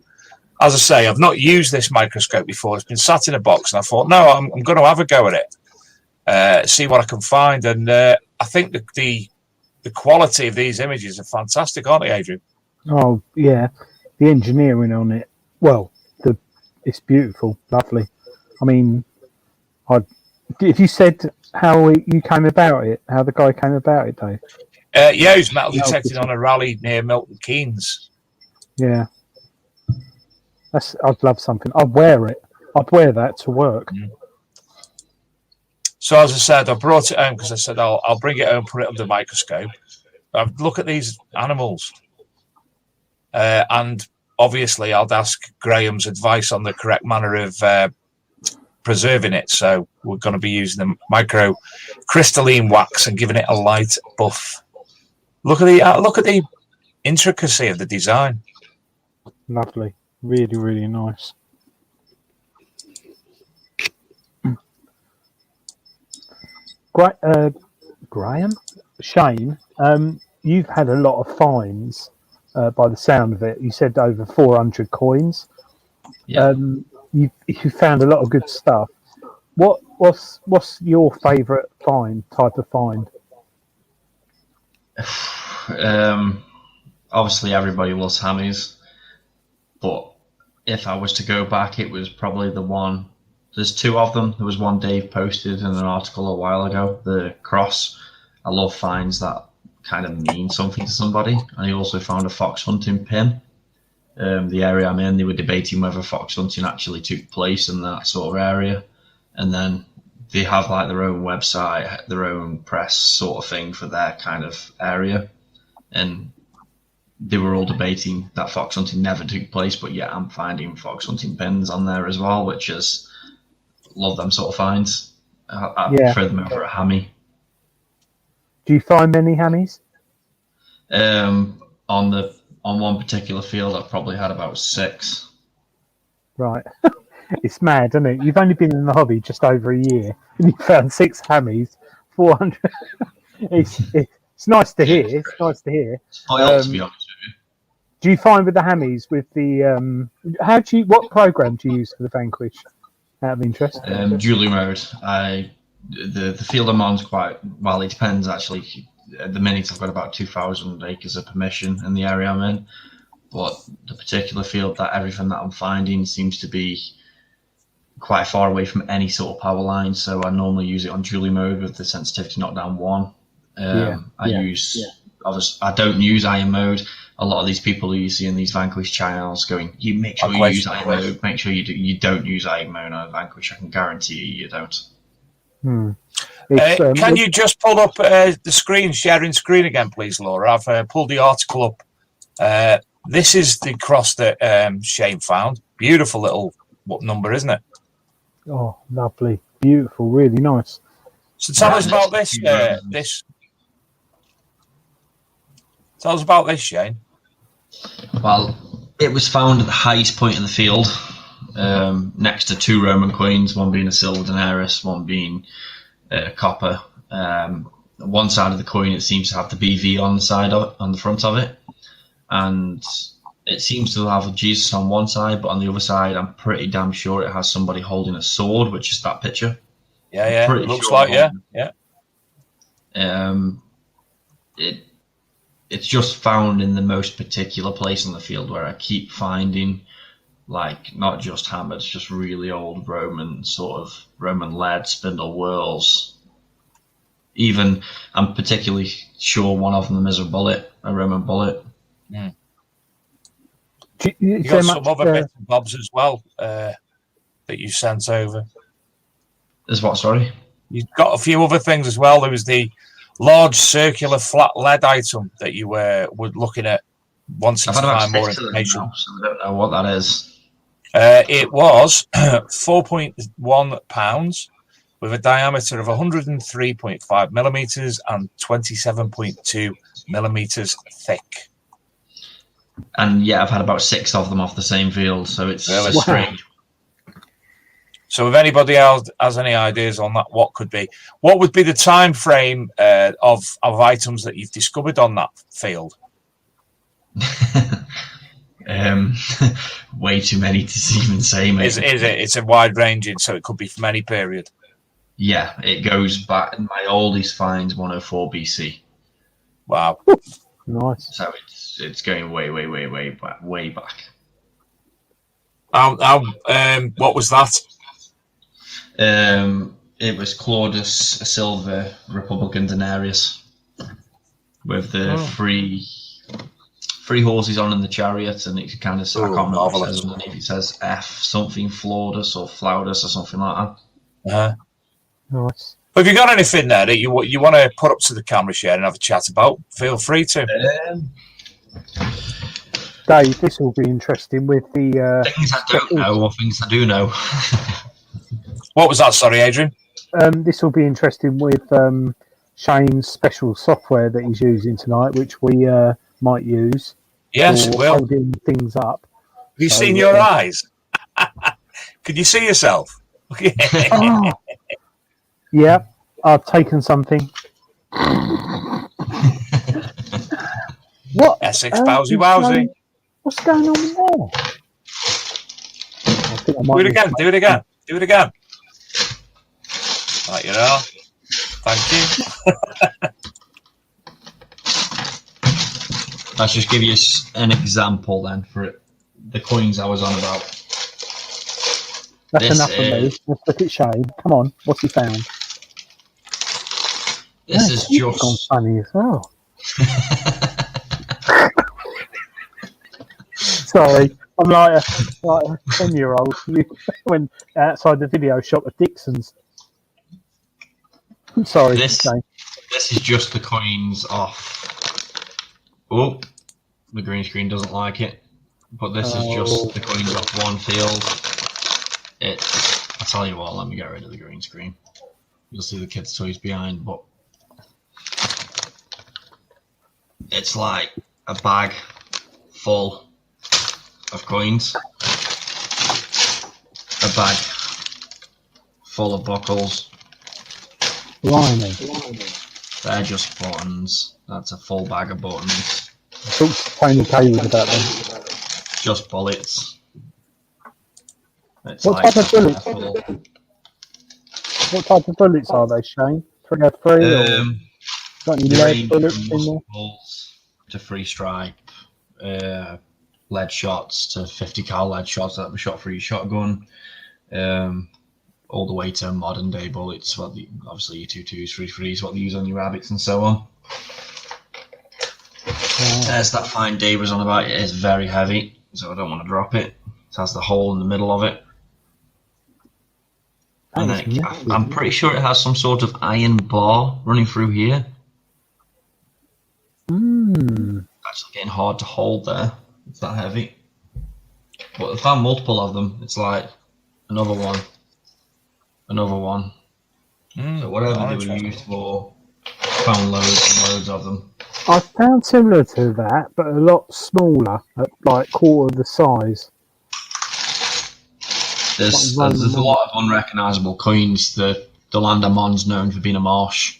as I say, I've not used this microscope before. It's been sat in a box. And I thought, no, I'm going to have a go at it. See what I can find. And I think the quality of these images are fantastic, aren't they, Adrian? Oh, yeah. The engineering on it, well, it's beautiful, lovely. I mean, if you said how you came about it, how the guy came about it, Dave? Yeah, he was metal detected on a rally near Milton Keynes. Yeah. I'd love something. I'd wear it. I'd wear that to work. So as I said, I brought it home because I said I'll bring it home, put it under the microscope. Look at these animals, and obviously I'll ask Graham's advice on the correct manner of preserving it. So we're going to be using the micro crystalline wax and giving it a light buff. Look at the intricacy of the design. Lovely, really, really nice. Graham, Shane, you've had a lot of finds by the sound of it. You said over 400 coins. Yeah. You found a lot of good stuff. What's your favourite type of find? Obviously, everybody loves hammies, but if I was to go back, it was probably the one. There's two of them. There was one Dave posted in an article a while ago, the cross. I love finds that kind of mean something to somebody. And he also found a fox hunting pin. The area I'm in, they were debating whether fox hunting actually took place in that sort of area. And then they have like their own website, their own press sort of thing for their kind of area. And they were all debating that fox hunting never took place, but yeah, I'm finding fox hunting pins on there as well, which is, love them sort of finds. I prefer them over a hammy. Do you find many hammies? On one particular field, I've probably had about 6. Right. It's mad, isn't it? You've only been in the hobby just over a year, and you found 6 hammies, 400. It's nice to hear. It's nice to hear. To be honest with you. Do you find with the hammies, with the what program do you use for the Vanquish? Out of interest. Dually mode. The field I'm on is quite well. It depends actually. At the minute, I've got about 2,000 acres of permission in the area I'm in, but the particular field that everything that I'm finding seems to be quite far away from any sort of power line. So I normally use it on dually mode with the sensitivity knockdown 1. I don't use iron mode. A lot of these people who you see in these Vanquish channels going, you make sure you use iron mode, make sure you don't use iron mode on Vanquish. I can guarantee you don't. Can you just pull up the screen, sharing screen again, please, Laura? I've pulled the article up. This is the cross that Shane found. Beautiful little number, isn't it? Oh, lovely. Beautiful. Really nice. So tell us about this. Tell us about this, Shane. Well, it was found at the highest point in the field, next to 2 Roman coins, one being a silver denarius, one being copper. One side of the coin, it seems to have the BV on the front of it, and it seems to have a Jesus on one side, but on the other side, I'm pretty damn sure it has somebody holding a sword, which is that picture. Yeah, it looks like, yeah. It's just found in the most particular place on the field where I keep finding, like, not just hammers, just really old Roman lead spindle whorls. Even, I'm particularly sure one of them is a Roman bullet. Yeah. You got some other bits and bobs as well that you sent over. Is what, sorry? You've got a few other things as well. There was the large circular flat lead item that you were looking at, wanting to find more information. Now, so I don't know what that is. It was 4.1 pounds with a diameter of 103.5 millimeters and 27.2 millimeters thick. And yeah, I've had about 6 of them off the same field, so it's strange. So if anybody else has any ideas on that, what would be the time frame of items that you've discovered on that field? Way too many to even say, mate. Is it? It's a wide ranging, so it could be from any period. Yeah, it goes back. My oldest finds 104 BC. Wow, nice. So it's going way back. What was that? It was Claudius, a silver Republican denarius with the three horses on in the chariot, and it kind of, I can't remember what it says underneath. It says F something Flaudus or Flaudus or something like that. Nice. Have you got anything there that you want to put up to the camera, share, and have a chat about? Feel free to. Dave, this will be interesting with the things I don't know or things I do know. What was that? Sorry, Adrian. This will be interesting with Shane's special software that he's using tonight, which we might use. Yes, for well. holding things up. Have you seen your eyes? Could you see yourself? Oh. Yeah, I've taken something. What? Essex Bowsy Wowsy. What's going on there? Do it again. Do it again. Do it again. Right, you know. Thank you. Let's just give you an example then for it. The coins I was on about. That's enough for me. Let's look at Shane. Come on, what's he found? This is just gone funny as well. Sorry, I'm like a 10-year-old when outside the video shop at Dixon's. I'm sorry. This is just the coins off. Oh, the green screen doesn't like it. But this is just the coins off one field. I'll tell you what, let me get rid of the green screen. You'll see the kids' toys behind, but it's like a bag full of coins. A bag full of buckles. Blimey. They're just buttons. That's a full bag of buttons. I talked to Tony Kaywood about them. Just bullets. It's What type of bullets? What type of bullets are they, Shane? 303 or got any lead bullets in there? To free stripe, lead shots to 50 cal lead shots that were shot for each shotgun, all the way to modern day bullets. Obviously your 2.2s, 3.3s, what they use on your rabbits and so on. There's that fine Dave was on about. It is very heavy, so I don't want to drop it. It has the hole in the middle of it. And then I'm pretty sure it has some sort of iron bar running through here. Actually getting hard to hold there. It's that heavy. But I found multiple of them. It's like another one. So whatever they were used for, found loads and loads of them. I found similar to that, but a lot smaller, at like quarter of the size. There's a lot of unrecognisable coins. The land I'm on's known for being a marsh.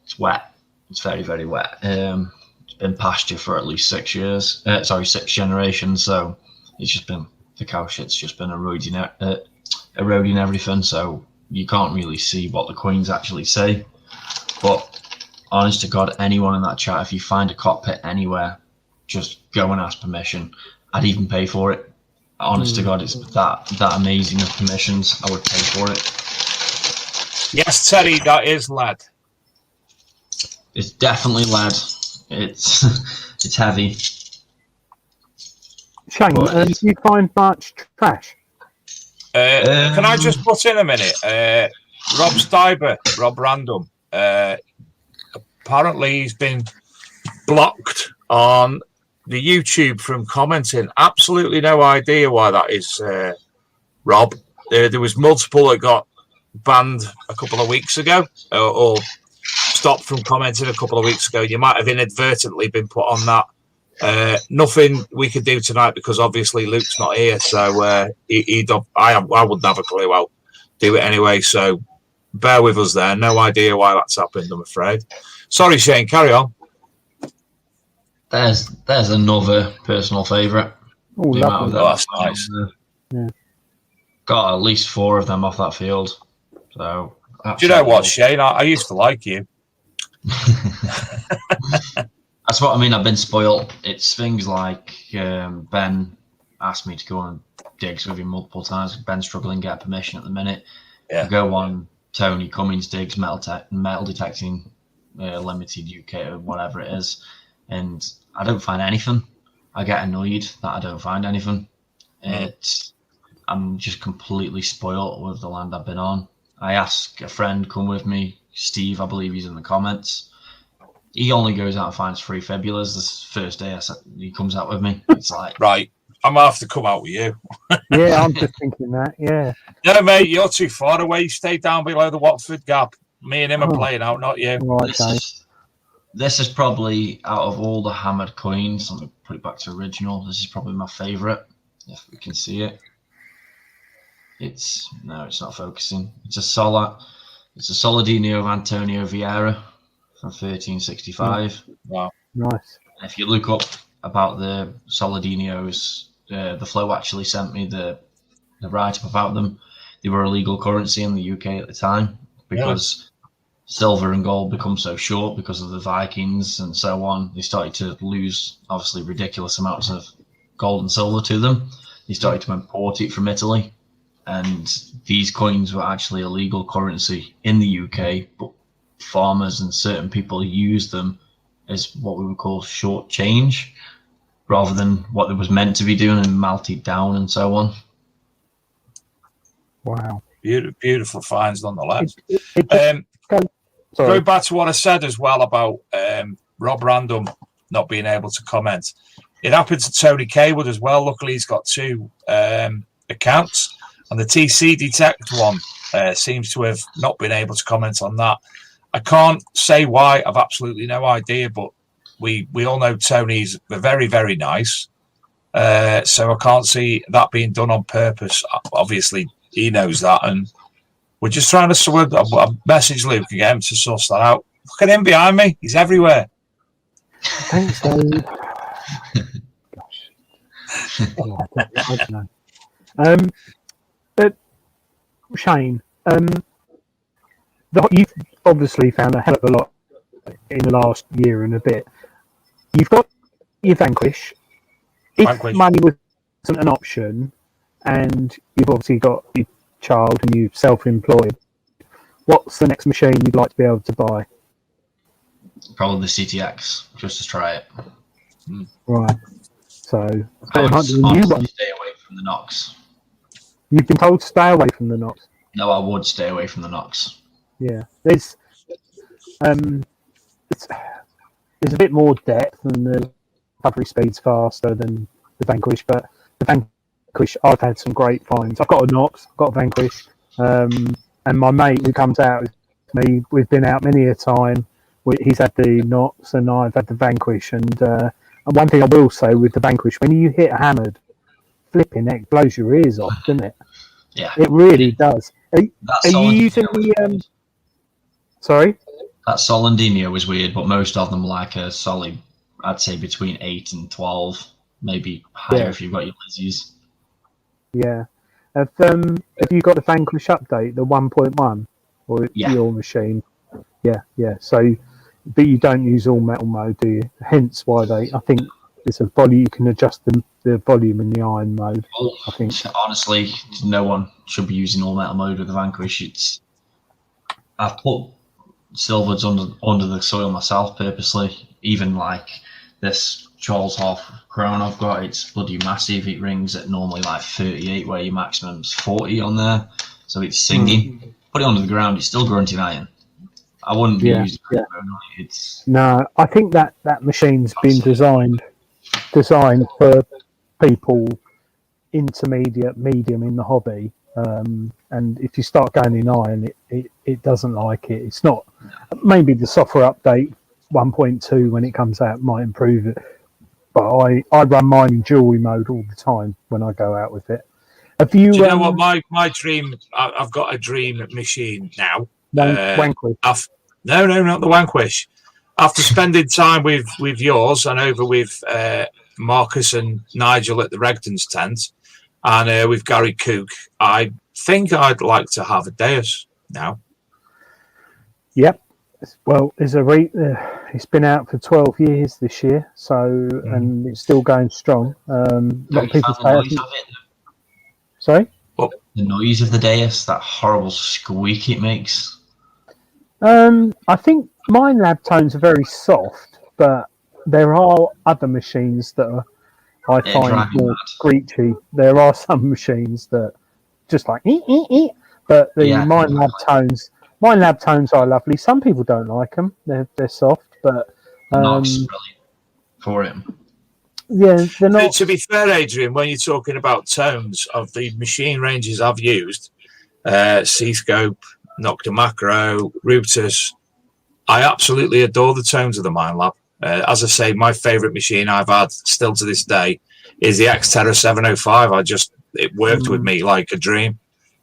It's wet. It's very, very wet. It's been pasture for at least 6 years. 6 generations. So it's just been, the cow shit's just been eroding everything. So you can't really see what the coins actually say. But honest to God, anyone in that chat, if you find a cockpit anywhere, just go and ask permission. I'd even pay for it. Honest to God, it's that amazing of permissions. I would pay for it. Yes, Teddy, that is lead. It's definitely lead. It's heavy. Shane, do you find much trash? Can I just put in a minute? Rob Stiber, Rob Random. Apparently, he's been blocked on the YouTube from commenting. Absolutely no idea why that is, Rob. There was multiple that got banned a couple of weeks ago or stopped from commenting a couple of weeks ago. You might have inadvertently been put on that. Nothing we could do tonight because obviously Luke's not here, so I wouldn't have a clue. I'll do it anyway, so bear with us there. No idea why that's happened, I'm afraid. Sorry, Shane, carry on. There's another personal favourite. Oh, that's nice. Yeah. Got at least 4 of them off that field. So do you know what, Shane? I used to like you. That's what I mean. I've been spoiled. It's things like Ben asked me to go on digs with him multiple times. Ben's struggling to get permission at the minute. Yeah. I go on Tony Cummings digs, metal detecting, limited UK or whatever it is, and I don't find anything. I get annoyed that I don't find anything. I'm just completely spoiled with the land I've been on. I ask a friend come with me. Steve, I believe he's in the comments. He only goes out and finds 3 fibulas. This first day he comes out with me. It's like, right, I'm going to have to come out with you. Yeah, I'm just thinking that. Yeah. No, mate, you're too far away. You stay down below the Watford gap. Me and him are playing out, not you. Right, okay. This is probably, out of all the hammered coins, let me put it back to original. This is probably my favourite, if we can see it. It's not focusing. It's a Soldino of Antonio Vieira from 1365. Wow, nice. And if you look up about the Soldinos, the Flow actually sent me the write-up about them. They were a legal currency in the UK at the time because silver and gold become so short because of the Vikings and so on. They started to lose, obviously, ridiculous amounts of gold and silver to them. They started to import it from Italy, and these coins were actually a legal currency in the UK, but farmers and certain people used them as what we would call short change rather than what it was meant to be doing and melted down and so on. Wow. Beautiful finds nonetheless. Sorry. Going back to what I said as well about Rob Random not being able to comment, it happened to Tony Kaywood as well. Luckily, he's got 2 accounts, and the TC Detect one seems to have not been able to comment on that. I can't say why. I've absolutely no idea, but we all know Tony's very, very nice. So I can't see that being done on purpose. Obviously, he knows that, and we're just trying to message Luke again to suss that out. Look at him behind me. He's everywhere. Thanks, Dave. Gosh. Oh, I don't know. But Shane, you've obviously found a hell of a lot in the last year and a bit. You've got your Vanquish. If money wasn't an option, and you've obviously got your child and you're self-employed, what's the next machine you'd like to be able to buy? Probably the CTX, just to try it. Right. So, I would honestly stay away from the Nox. You've been told to stay away from the Nox. No, I would stay away from the Nox. Yeah, there's a bit more depth, and the recovery speed's faster than the Vanquish. But the Vanquish, I've had some great finds. I've got a Nox, I've got a Vanquish, and my mate who comes out with me, we've been out many a time. He's had the Nox, and I've had the Vanquish. And one thing I will say with the Vanquish, when you hit hammered, flipping heck, blows your ears off, doesn't it? Yeah, it really does. Are you using the? Sorry? That Solendino was weird, but most of them like a solid, I'd say between 8 and 12, maybe higher if you've got your Lizzies. Yeah. Have you got the Vanquish update, the 1.1, or your machine? Yeah. So, but you don't use all metal mode, do you? Hence why I think it's a volume. You can adjust the volume in the iron mode. Well, I think honestly, no one should be using all metal mode with the Vanquish. I've put silvers under the soil myself purposely. Even like this Charles Hoff crown I've got, it's bloody massive. It rings at normally like 38, where your maximum's 40 on there. So it's singing. Put it under the ground, it's still grunting iron. I wouldn't be using it. No, I think that machine's been designed for people intermediate, medium in the hobby. And if you start going in iron, it doesn't like it. It's not. Maybe the software update 1.2 when it comes out might improve it. But I run mine in jewelry mode all the time when I go out with it. Have you? Do you know what my dream? I've got a dream machine now. Vanquish. No, not the Vanquish. After spending time with yours and over with Marcus and Nigel at the Regton's tent, and with Gary Cook, I think I'd like to have a Deus now. Yep. Well, it's been out for 12 years this year, so and it's still going strong. A lot of people say. Sorry? Well, the noise of the Deus, that horrible squeak it makes. I think mine lab tones are very soft, but there are other machines that I find more screechy. There are some machines that just like but the mine lab tones, Mine lab tones are lovely. Some people don't like them. They're soft, but Not brilliant for him. yeah, they're not. To be fair, Adrian, when you're talking about tones of the machine ranges I've used, C-Scope, Nocta Macro, Rutus, I absolutely adore the tones of the Minelab. As I say, my favourite machine I've had still to this day is the Xterra 705. It worked with me like a dream.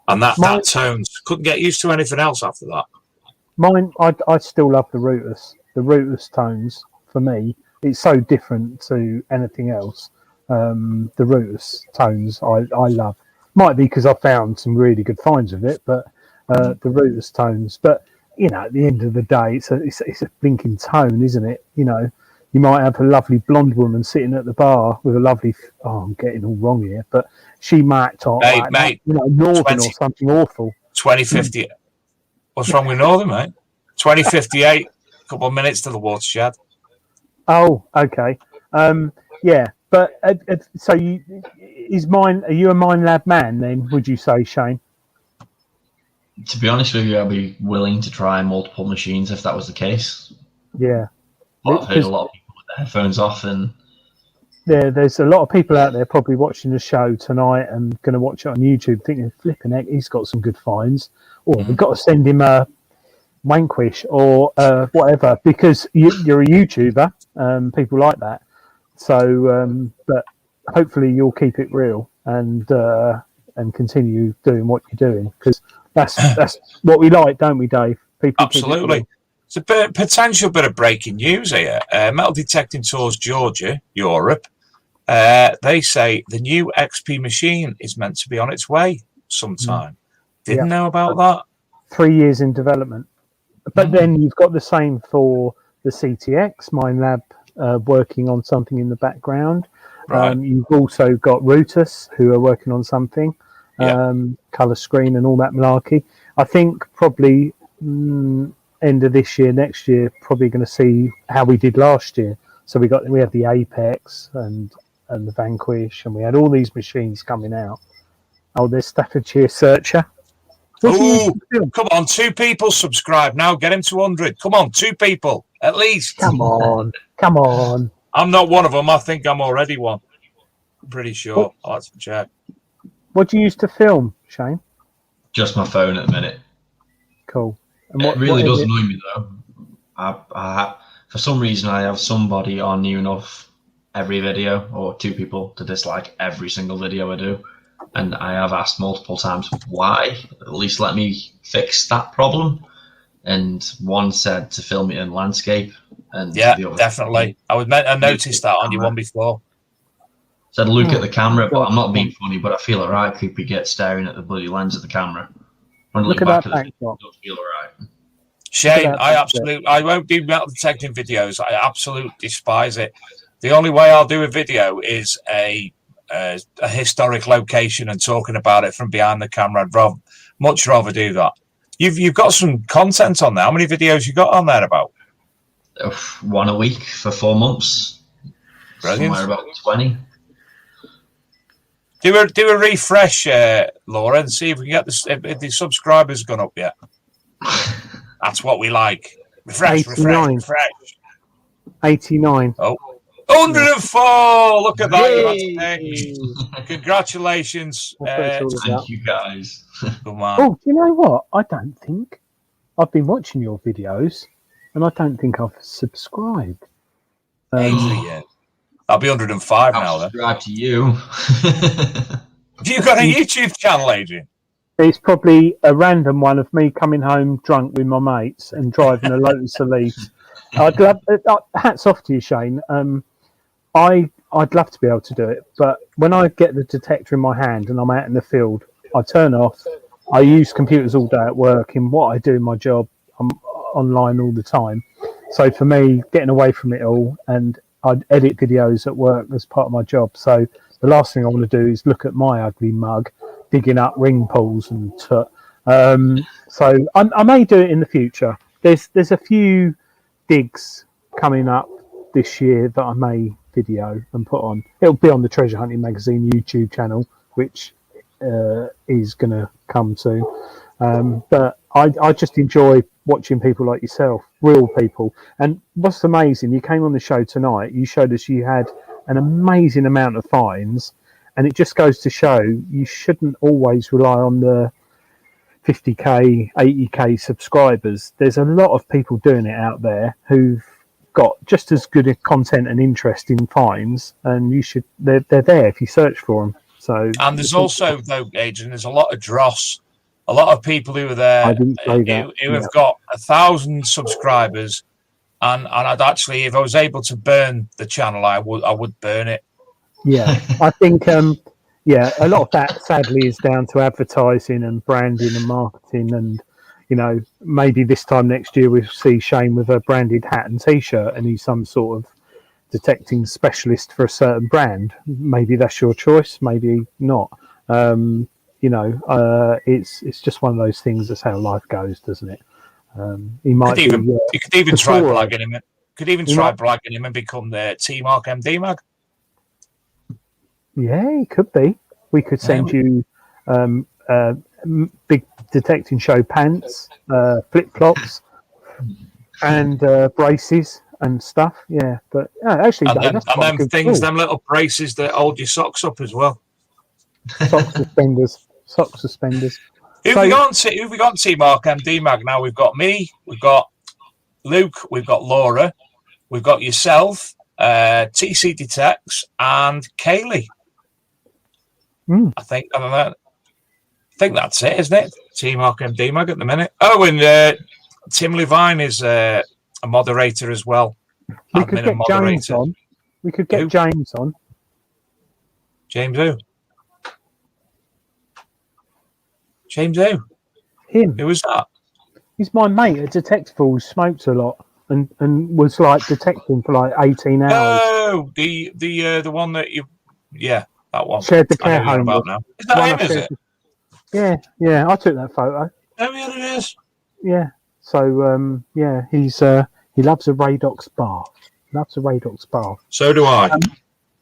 And that tones, couldn't get used to anything else after that. Mine, I still love the Rutus. The Rutus tones, for me, it's so different to anything else. The Rutus tones I love. Might be because I found some really good finds of it, but the Rutus tones. But, you know, at the end of the day, it's a blinking tone, isn't it? You know, you might have a lovely blonde woman sitting at the bar with a lovely, I'm getting all wrong here, but she might on, mate, you know, Northern or something awful. 2050. What's wrong with Northern, mate? 2058, a couple of minutes to the watershed. Oh, okay. Yeah, but so are you a Minelab man then, would you say, Shane? To be honest with you, I'd be willing to try multiple machines if that was the case. Yeah. But I've heard a lot of people with their headphones off, and there's a lot of people out there probably watching the show tonight and going to watch it on YouTube thinking, flipping heck, he's got some good finds. Or we've got to send him a Wanquish or whatever, because you're a YouTuber. People like that. So, but hopefully you'll keep it real and continue doing what you're doing, because that's what we like, don't we, Dave? People absolutely. It's a potential bit of breaking news here. Metal Detecting Tours Georgia, Europe. They say the new XP machine is meant to be on its way sometime. Didn't know about that. 3 years in development. But then you've got the same for the CTX, Minelab working on something in the background. Right. You've also got Rutus, who are working on something, colour screen and all that malarkey. I think probably end of this year, next year, probably going to see how we did last year. So we had the Apex and the Vanquish, and we had all these machines coming out. Oh, there's Staffordshire Searcher. Oh, come on, 2 people subscribe now. Get him to 100. Come on, 2 people at least. Come on. I'm not one of them. I think I'm already one. I'm pretty sure. I'll have to check. What do you use to film, Shane? just my phone at the minute. Cool. And It really does annoy me though. I for some reason I have somebody on New Enough every video, or 2 people to dislike every single video I do. And I have asked multiple times why. At least let me fix that problem. And one said to film it in landscape. And yeah, the other definitely. I noticed that on your one before. Said look at the camera, but I'm not being funny, but I feel alright creepy get staring at the bloody lens of the camera. When I look back at the video, I don't feel alright. Shane, I won't do metal detecting videos. I absolutely despise it. The only way I'll do a video is a historic location and talking about it from behind the camera. I'd much rather do that. You've got some content on there. How many videos you got on there about? 1 a week for 4 months. Brilliant. Somewhere about 20. Do a refresh, Laura, and see if we can get if the subscribers gone up yet. That's what we like. Refresh. 89. Oh. 104! Look at that. Congratulations. Thank you, guys. Come on. Oh, do you know what? I don't think I've been watching your videos, and I don't think I've subscribed. Yeah. I'll be 105 now, then. Subscribe to you. Have you got a YouTube channel, Adrian? It's probably a random one of me coming home drunk with my mates and driving a Lotus Elise. I'd love. Hats off to you, Shane. I'd love to be able to do it, but when I get the detector in my hand and I'm out in the field, I turn off. I use computers all day at work. In what I do in my job, I'm online all the time. So for me, getting away from it all, and I'd edit videos at work as part of my job. So the last thing I want to do is look at my ugly mug digging up ring pulls and so I may do it in the future. There's a few digs coming up this year that I may video and put on. It'll be on the Treasure Hunting Magazine YouTube channel, which is going to come soon. But I just enjoy watching people like yourself, real people. And what's amazing, you came on the show tonight, you showed us you had an amazing amount of finds, and it just goes to show you shouldn't always rely on the 50k, 80k subscribers. There's a lot of people doing it out there who've got just as good a content and interest in finds, and they're there if you search for them. So, and there's also, though, Adrian, there's a lot of dross, a lot of people who are there who have got 1,000 subscribers, and I'd actually, if I was able to burn the channel, I would burn it. Yeah, I think a lot of that sadly is down to advertising and branding and marketing, and maybe this time next year we'll see Shane with a branded hat and t-shirt, and he's some sort of detecting specialist for a certain brand. Maybe that's your choice, maybe not. It's just one of those things. That's how life goes, doesn't it? You could even try blagging him. Blagging him and become the T-Mark MD Mag. Yeah, it could be. We could send you big detecting show pants, flip flops, and braces and stuff. Yeah, but actually, them little braces that hold your socks up as well. Sock suspenders. Who've we got on T-Mark MD Mag now? We've got me, we've got Luke, we've got Laura, we've got yourself, TC Detects, and Kaylee. I think that's it, isn't it? T-Mark MD Mag at the minute. Oh, and Tim Levine is a moderator as well. We could get James on. We could get James on. James who? James who? Him. Who was that? He's my mate at Detectable. Smokes a lot and was like detecting for like 18 hours. Oh, the one that you, that one. Shared the care home. About now. Is that him? Is it? Yeah. I took that photo. Oh, yeah, it is. Yeah. So he's he loves a Radox bath. So do I.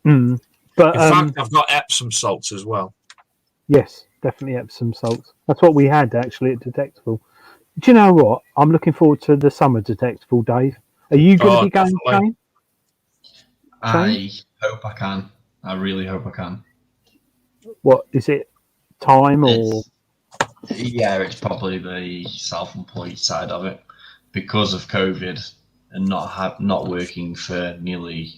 But in fact, I've got Epsom salts as well. Yes, definitely Epsom salts. That's what we had actually at Detectable. Do you know what? I'm looking forward to the summer Detectable, Dave. Are you going to be going, Shane? I hope I can. I really hope I can. What is it? Time or? It's probably the self-employed side of it because of COVID and not working for nearly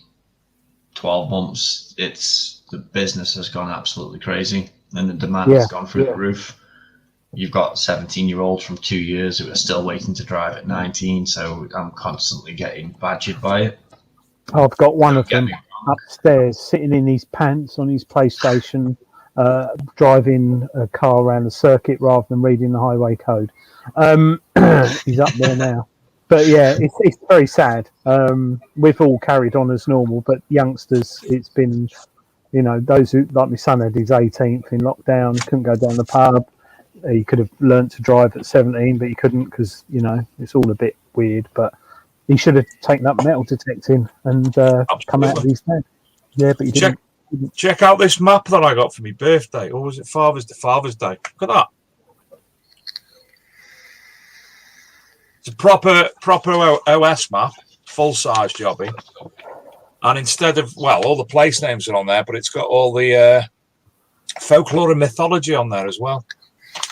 12 months. The business has gone absolutely crazy and the demand has gone through the roof. You've got 17-year-olds from 2 years who are still waiting to drive at 19, so I'm constantly getting badgered by it. I've got one of them upstairs sitting in his pants on his PlayStation, driving a car around the circuit rather than reading the highway code. He's up there now. But yeah, it's very sad. We've all carried on as normal, but youngsters, it's been, those who, like my son had his 18th in lockdown, couldn't go down the pub. He could have learnt to drive at 17, but he couldn't because, it's all a bit weird. But he should have taken up metal detecting and come out of his head. Yeah, but he didn't. Check out this map that I got for my birthday. Or was it Father's Day? Look at that. It's a proper OS map, full-size jobby. And instead of, all the place names are on there, but it's got all the folklore and mythology on there as well.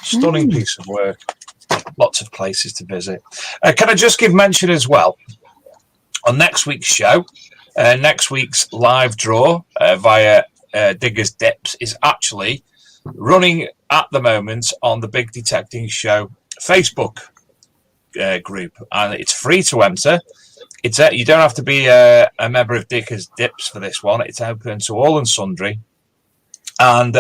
Stunning piece of work. Lots of places to visit. Can I just give mention as well, on next week's show, next week's live draw via Diggers Dips is actually running at the moment on the Big Detecting Show Facebook group, and it's free to enter. It's you don't have to be a member of Diggers Dips for this one. It's open to all and sundry. And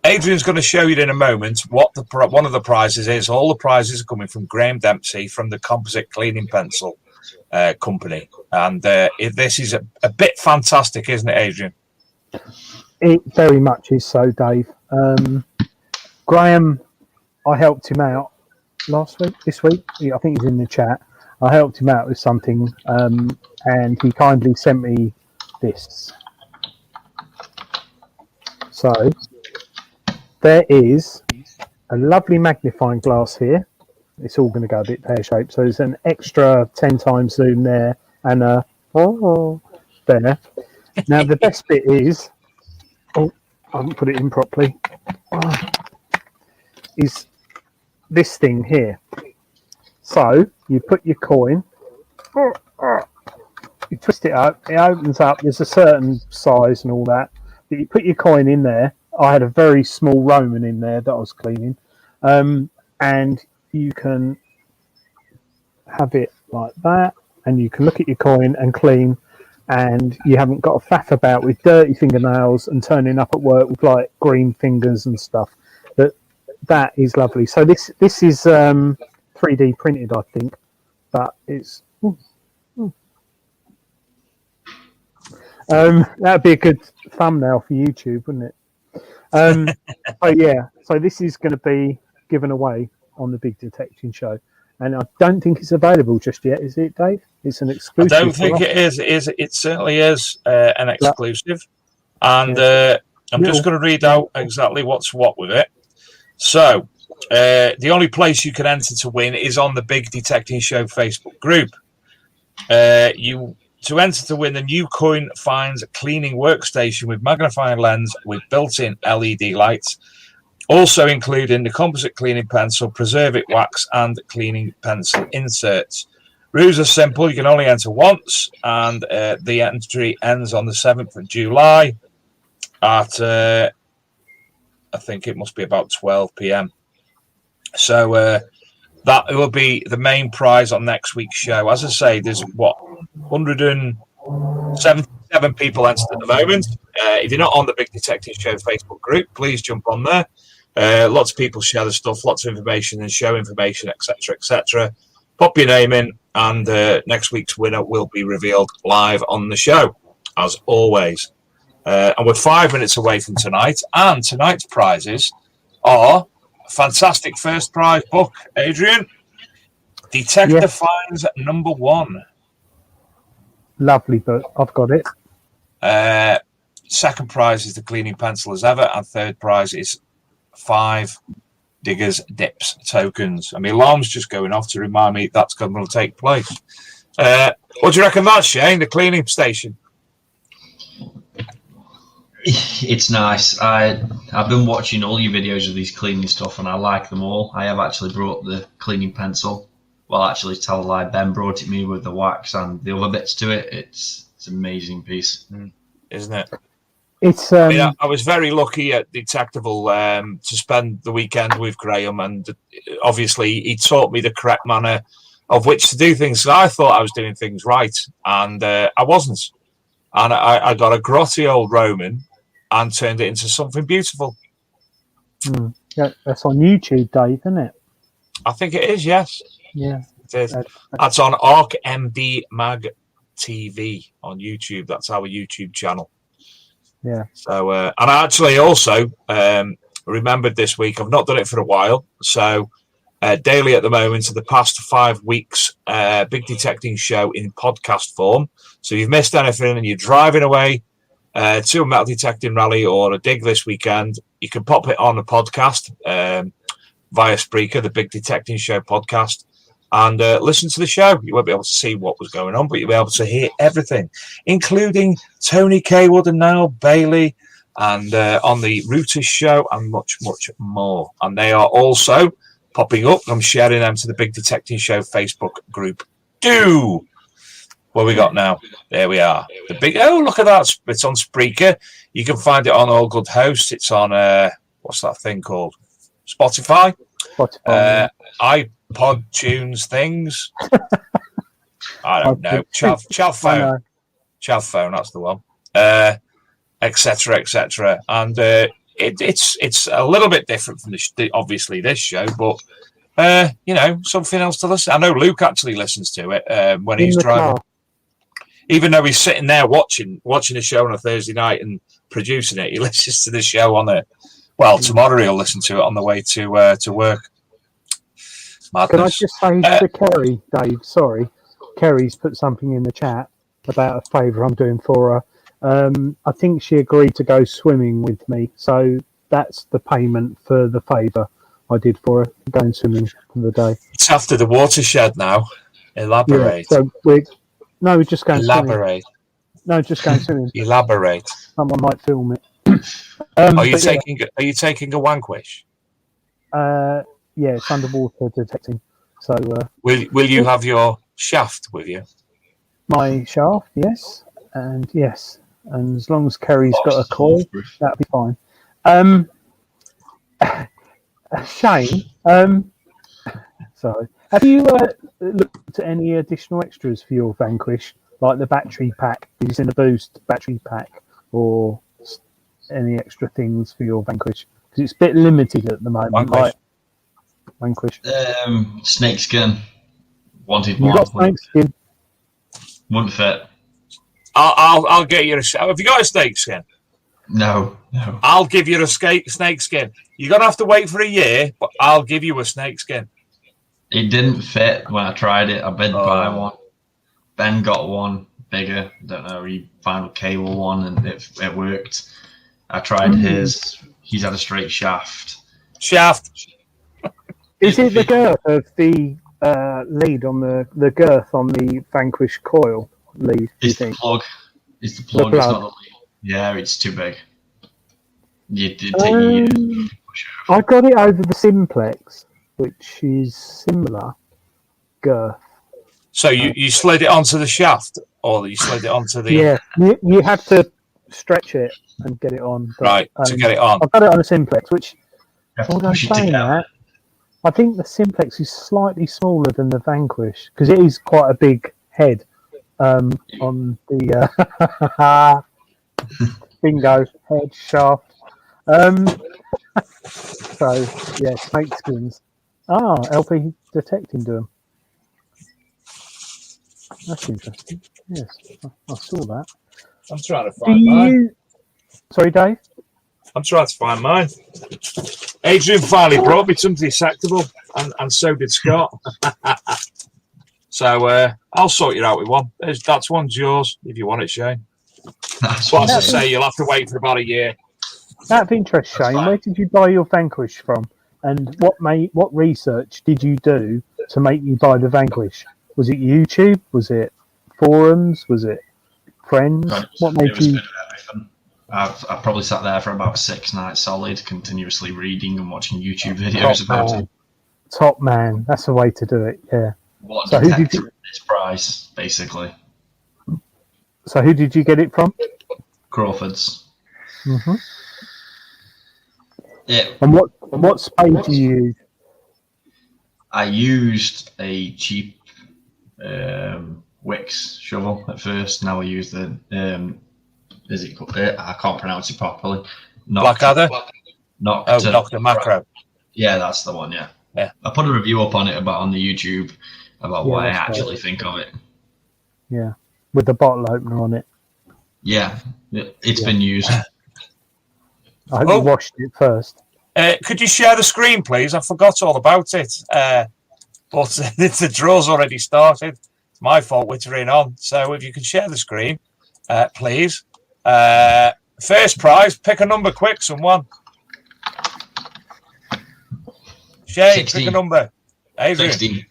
Adrian's going to show you in a moment what one of the prizes is. All the prizes are coming from Graham Dempsey from the Composite Cleaning Pencil company. And this is a bit fantastic, isn't it, Adrian? It very much is so, Dave. Graham, I helped him out this week. I think he's in the chat. I helped him out with something, and he kindly sent me this. So there is a lovely magnifying glass here it's all going to go a bit pear-shaped. So there's an extra 10 times zoom there and a there. Now the best bit is, I haven't put it in properly, is this thing here. So you put your coin, you twist it up, it opens up, there's a certain size and all that, but you put your coin in there. I had a very small Roman in there that I was cleaning, and you can have it like that, and you can look at your coin and clean, and you haven't got to faff about with dirty fingernails and turning up at work with like green fingers and stuff. That is lovely. So this is 3D printed, I think, but it's that'd be a good thumbnail for YouTube, wouldn't it? So this is going to be given away on the Big Detecting Show, and I don't think it's available just yet, is it, Dave? It's an exclusive. I don't think it is. It certainly is an exclusive, and I'm just going to read out exactly what's what with it. So the only place you can enter to win is on the Big Detecting Show Facebook group. To enter to win, the new Coin Finds cleaning workstation with magnifying lens with built-in LED lights, also including the composite cleaning pencil, preserve it wax, and cleaning pencil inserts. Rules are simple. You can only enter once, and the entry ends on the 7th of July at, I think it must be about 12 p.m. So that will be the main prize on next week's show. As I say, there's 177 people entered at the moment. If you're not on the Big Detective Show Facebook group, please jump on there. Lots of people share the stuff, lots of information and show information, etc., etc. Pop your name in, and next week's winner will be revealed live on the show, as always. And we're 5 minutes away from tonight, and tonight's prizes are a fantastic first prize book, Adrian. Detector Finds #1. Lovely book. I've got it. Second prize is the cleaning pencil as ever, and third prize is 5 Diggers Dips tokens. And my alarm's just going off to remind me that's going to take place. What do you reckon that, Shane? The cleaning station? It's nice. I've been watching all your videos of these cleaning stuff, and I like them all. I have actually brought the cleaning pencil. Well, actually, tell a lie, Ben brought it me with the wax and the other bits to it. It's an amazing piece, isn't it? It's. I was very lucky at Detectable to spend the weekend with Graham, and obviously he taught me the correct manner of which to do things. I thought I was doing things right, and I wasn't. And I got a grotty old Roman and turned it into something beautiful. Yeah, that's on YouTube, Dave, isn't it? I think it is, yes. Yeah. It is. That's on ArcMD Mag TV on YouTube. That's our YouTube channel. Yeah. So, and I actually also remembered this week, I've not done it for a while. So, daily at the moment, for the past 5 weeks, Big Detecting Show in podcast form. So, if you've missed anything and you're driving away to a metal detecting rally or a dig this weekend, you can pop it on a podcast via Spreaker, the Big Detecting Show podcast, and listen to the show. You won't be able to see what was going on, but you'll be able to hear everything, including Tony Kaywood and Niall Bailey, and on the Rooters show, and much, much more. And they are also popping up. I'm sharing them to the Big Detecting Show Facebook group. What we got now? There we are. The big. Oh, look at that! It's on Spreaker. You can find it on All Good Hosts. It's on what's that thing called? Spotify. iPod tunes things. I don't know. Chav phone. That's the one. Etc. etc. And it's a little bit different from obviously this show, but something else to listen. I know Luke actually listens to it when he's driving. Even though he's sitting there watching a show on a Thursday night and producing it, he listens to the show on it. Well, tomorrow he'll listen to it on the way to work. Madness. Can I just say to Kerry, Dave? Sorry, Kerry's put something in the chat about a favour I'm doing for her. I think she agreed to go swimming with me, so that's the payment for the favour I did for her, going swimming for the day. It's after the watershed now. Elaborate. Yeah, so we're just going swimming. Elaborate. No, just going swimming. Elaborate. Someone might film it. Are you taking a wanquish? Yeah, it's underwater detecting. So Will you have your shaft with you? my shaft, yes, and as long as Kerry's got a coil, that'll be fine. Shane, sorry, have you looked at any additional extras for your Vanquish, like the battery pack, using the boost battery pack, or any extra things for your Vanquish? Because it's a bit limited at the moment. Vanquish. Snakeskin. Wanted You one. got snakeskin? Wouldn't fit. I'll get you a. Have you got a snakeskin? No. I'll give you a snakeskin. You're gonna have to wait for a year, but I'll give you a snakeskin. It didn't fit when I tried it. I did buy one. Ben got one bigger. Don't know. He found a cable one, and it worked. I tried his. He's had a straight shaft. Is it the girth of the lead on the girth on the Vanquish coil lead? It's the plug. It's the plug. It's not the lead. Yeah, it's too big. You did take years to push it over. I got it over the Simplex, which is similar girth. So you slid it onto the shaft, or you slid it onto the... Yeah, you have to stretch it and get it on. But, right, to get it on. I've got it on a Simplex, which, You have to although push it saying together. that, I think the Simplex is slightly smaller than the Vanquish, because it is quite a big head on the bingo head shaft. So, yeah, snakeskins. LP detecting do them. That's interesting. Yes, I saw that. I'm trying to find mine. Sorry, Dave? I'm trying to find mine. Adrian finally brought me something acceptable, and so did Scott. So I'll sort you out with one. That's one's yours if you want it, Shane. But as I say, you'll have to wait for about a year. Out of interest, Shane, where did you buy your Vanquish from? And what research did you do to make you buy the Vanquish? Was it YouTube? Was it forums? Was it friends? What made you? I've probably sat there for about 6 nights solid, continuously reading and watching YouTube videos about it. Top man, that's the way to do it. Yeah. What So who did detector you? at this price, basically? So who did you get it from? Crawford's. Mm-hmm. Yeah. And what spade do you use? I used a cheap Wix shovel at first. Now I use the is it called? I can't pronounce it properly. Blackadder? Nocta Macro. Yeah, that's the one. Yeah. I put a review up on it on the YouTube about what I actually think of it. Yeah, with the bottle opener on it. Yeah, it's been used. I hope you washed it first. Could you share the screen, please? I forgot all about it. But the draw's already started. It's my fault wittering on. So if you could share the screen, please. First prize, pick a number quick, someone. Shane, 16. pick a number. Adrian. 16.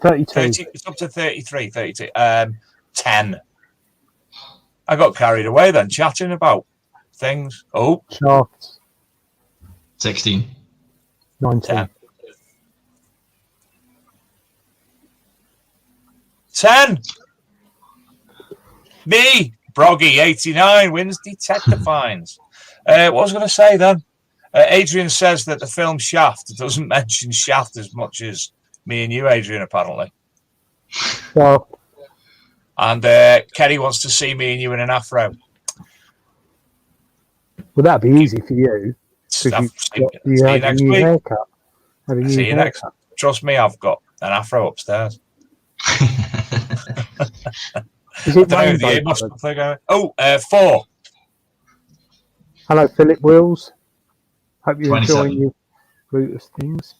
32. It's up to 33, 32. 10. I got carried away then, chatting about things. Oh. Shafts. 16. 19. 10. Me, Broggy, 89, wins Detector Finds. What was I going to say then? Adrian says that the film Shaft doesn't mention Shaft as much as me and you, Adrian, apparently. Well, and Kerry wants to see me and you in an afro. Well, that'd be easy for you. See You had a new haircut. See you next. Trust me, I've got an afro upstairs. Is it 4. Hello, Philip Wills. Hope you're 27. enjoying your route of things.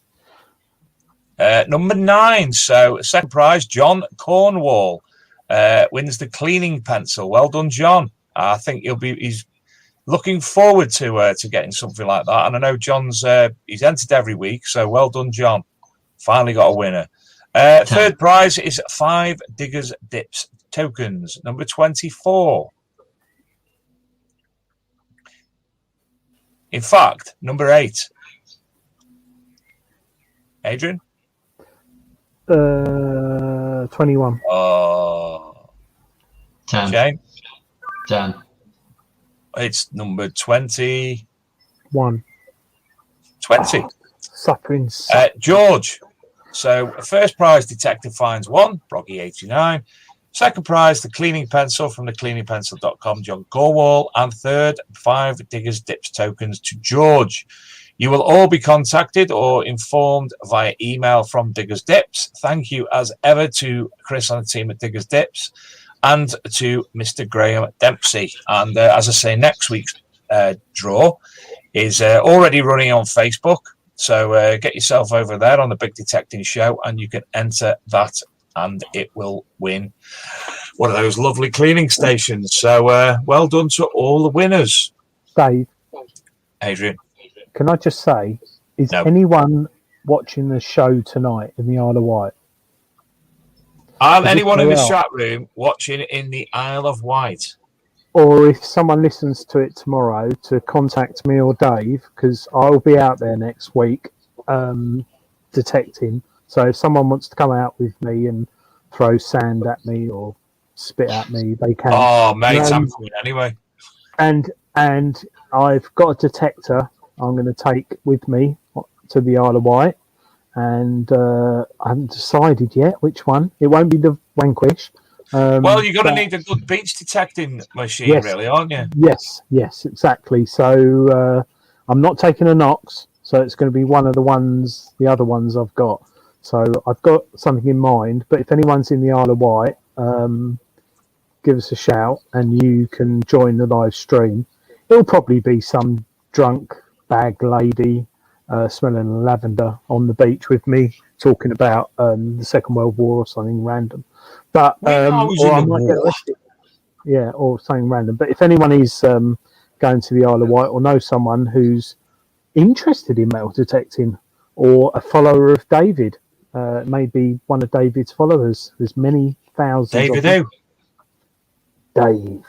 Number 9. So, second prize, John Cornwall wins the cleaning pencil. Well done, John. I think he's looking forward to getting something like that. And I know John's he's entered every week, so well done, John. Finally got a winner. Third prize is 5 Diggers Dips tokens, number 24. In fact, number 8. Adrian? 21. Oh. 10. Shane? 10. It's number 20. 1. 20. Suffering. George. So, first prize, Detective finds 1, Broggy 89. Second prize, the cleaning pencil from thecleaningpencil.com, John Cornwall. And third, 5 Diggers Dips tokens to George. You will all be contacted or informed via email from Diggers Dips. Thank you as ever to Chris and the team at Diggers Dips and to Mr. Graham Dempsey. And as I say, next week's draw is already running on Facebook. So get yourself over there on the Big Detecting Show and you can enter that and it will win one of those lovely cleaning stations. So well done to all the winners. Dave. Adrian. Can I just say, is anyone watching the show tonight in the Isle of Wight? Anyone in the chat room watching in the Isle of Wight? Or if someone listens to it tomorrow, to contact me or Dave, because I'll be out there next week detecting. So if someone wants to come out with me and throw sand at me or spit at me, they can. Oh, mate, I'm coming anyway. And I've got a detector I'm going to take with me to the Isle of Wight, and I haven't decided yet which one. It won't be the Vanquish. Well, you're going to need a good beach detecting machine, really, aren't you? Yes, exactly. So I'm not taking a Knox, so it's going to be one of the other ones I've got. So I've got something in mind, but if anyone's in the Isle of Wight, give us a shout and you can join the live stream. It'll probably be some drunk bag lady smelling lavender on the beach with me talking about the Second World War or something random. But or I might get arrested. Yeah, or something random. But if anyone is going to the Isle of Wight or knows someone who's interested in metal detecting or a follower of David, maybe one of David's followers, there's many thousands. David who? Dave.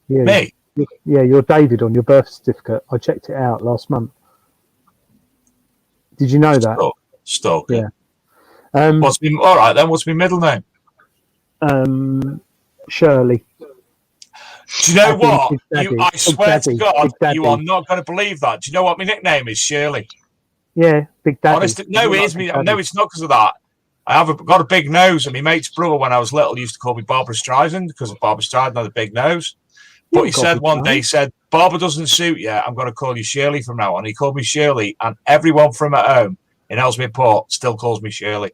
Yeah, me? Yeah, you're David on your birth certificate. I checked it out last month. Did you know that? Stoke. Yeah. All right then. What's my middle name? Shirley. Do you know what? I swear to God, you are not going to believe that. Do you know what my nickname is? Shirley. Yeah, Big Daddy. Honestly, no, it is me. No, it's not because of that. Got a big nose, and my mate's brother, when I was little, used to call me Barbara Streisand because Barbara Streisand had a big nose. But he said one day, Barbara doesn't suit you. I'm going to call you Shirley from now on. He called me Shirley, and everyone from at home in Ellesmere Port still calls me Shirley.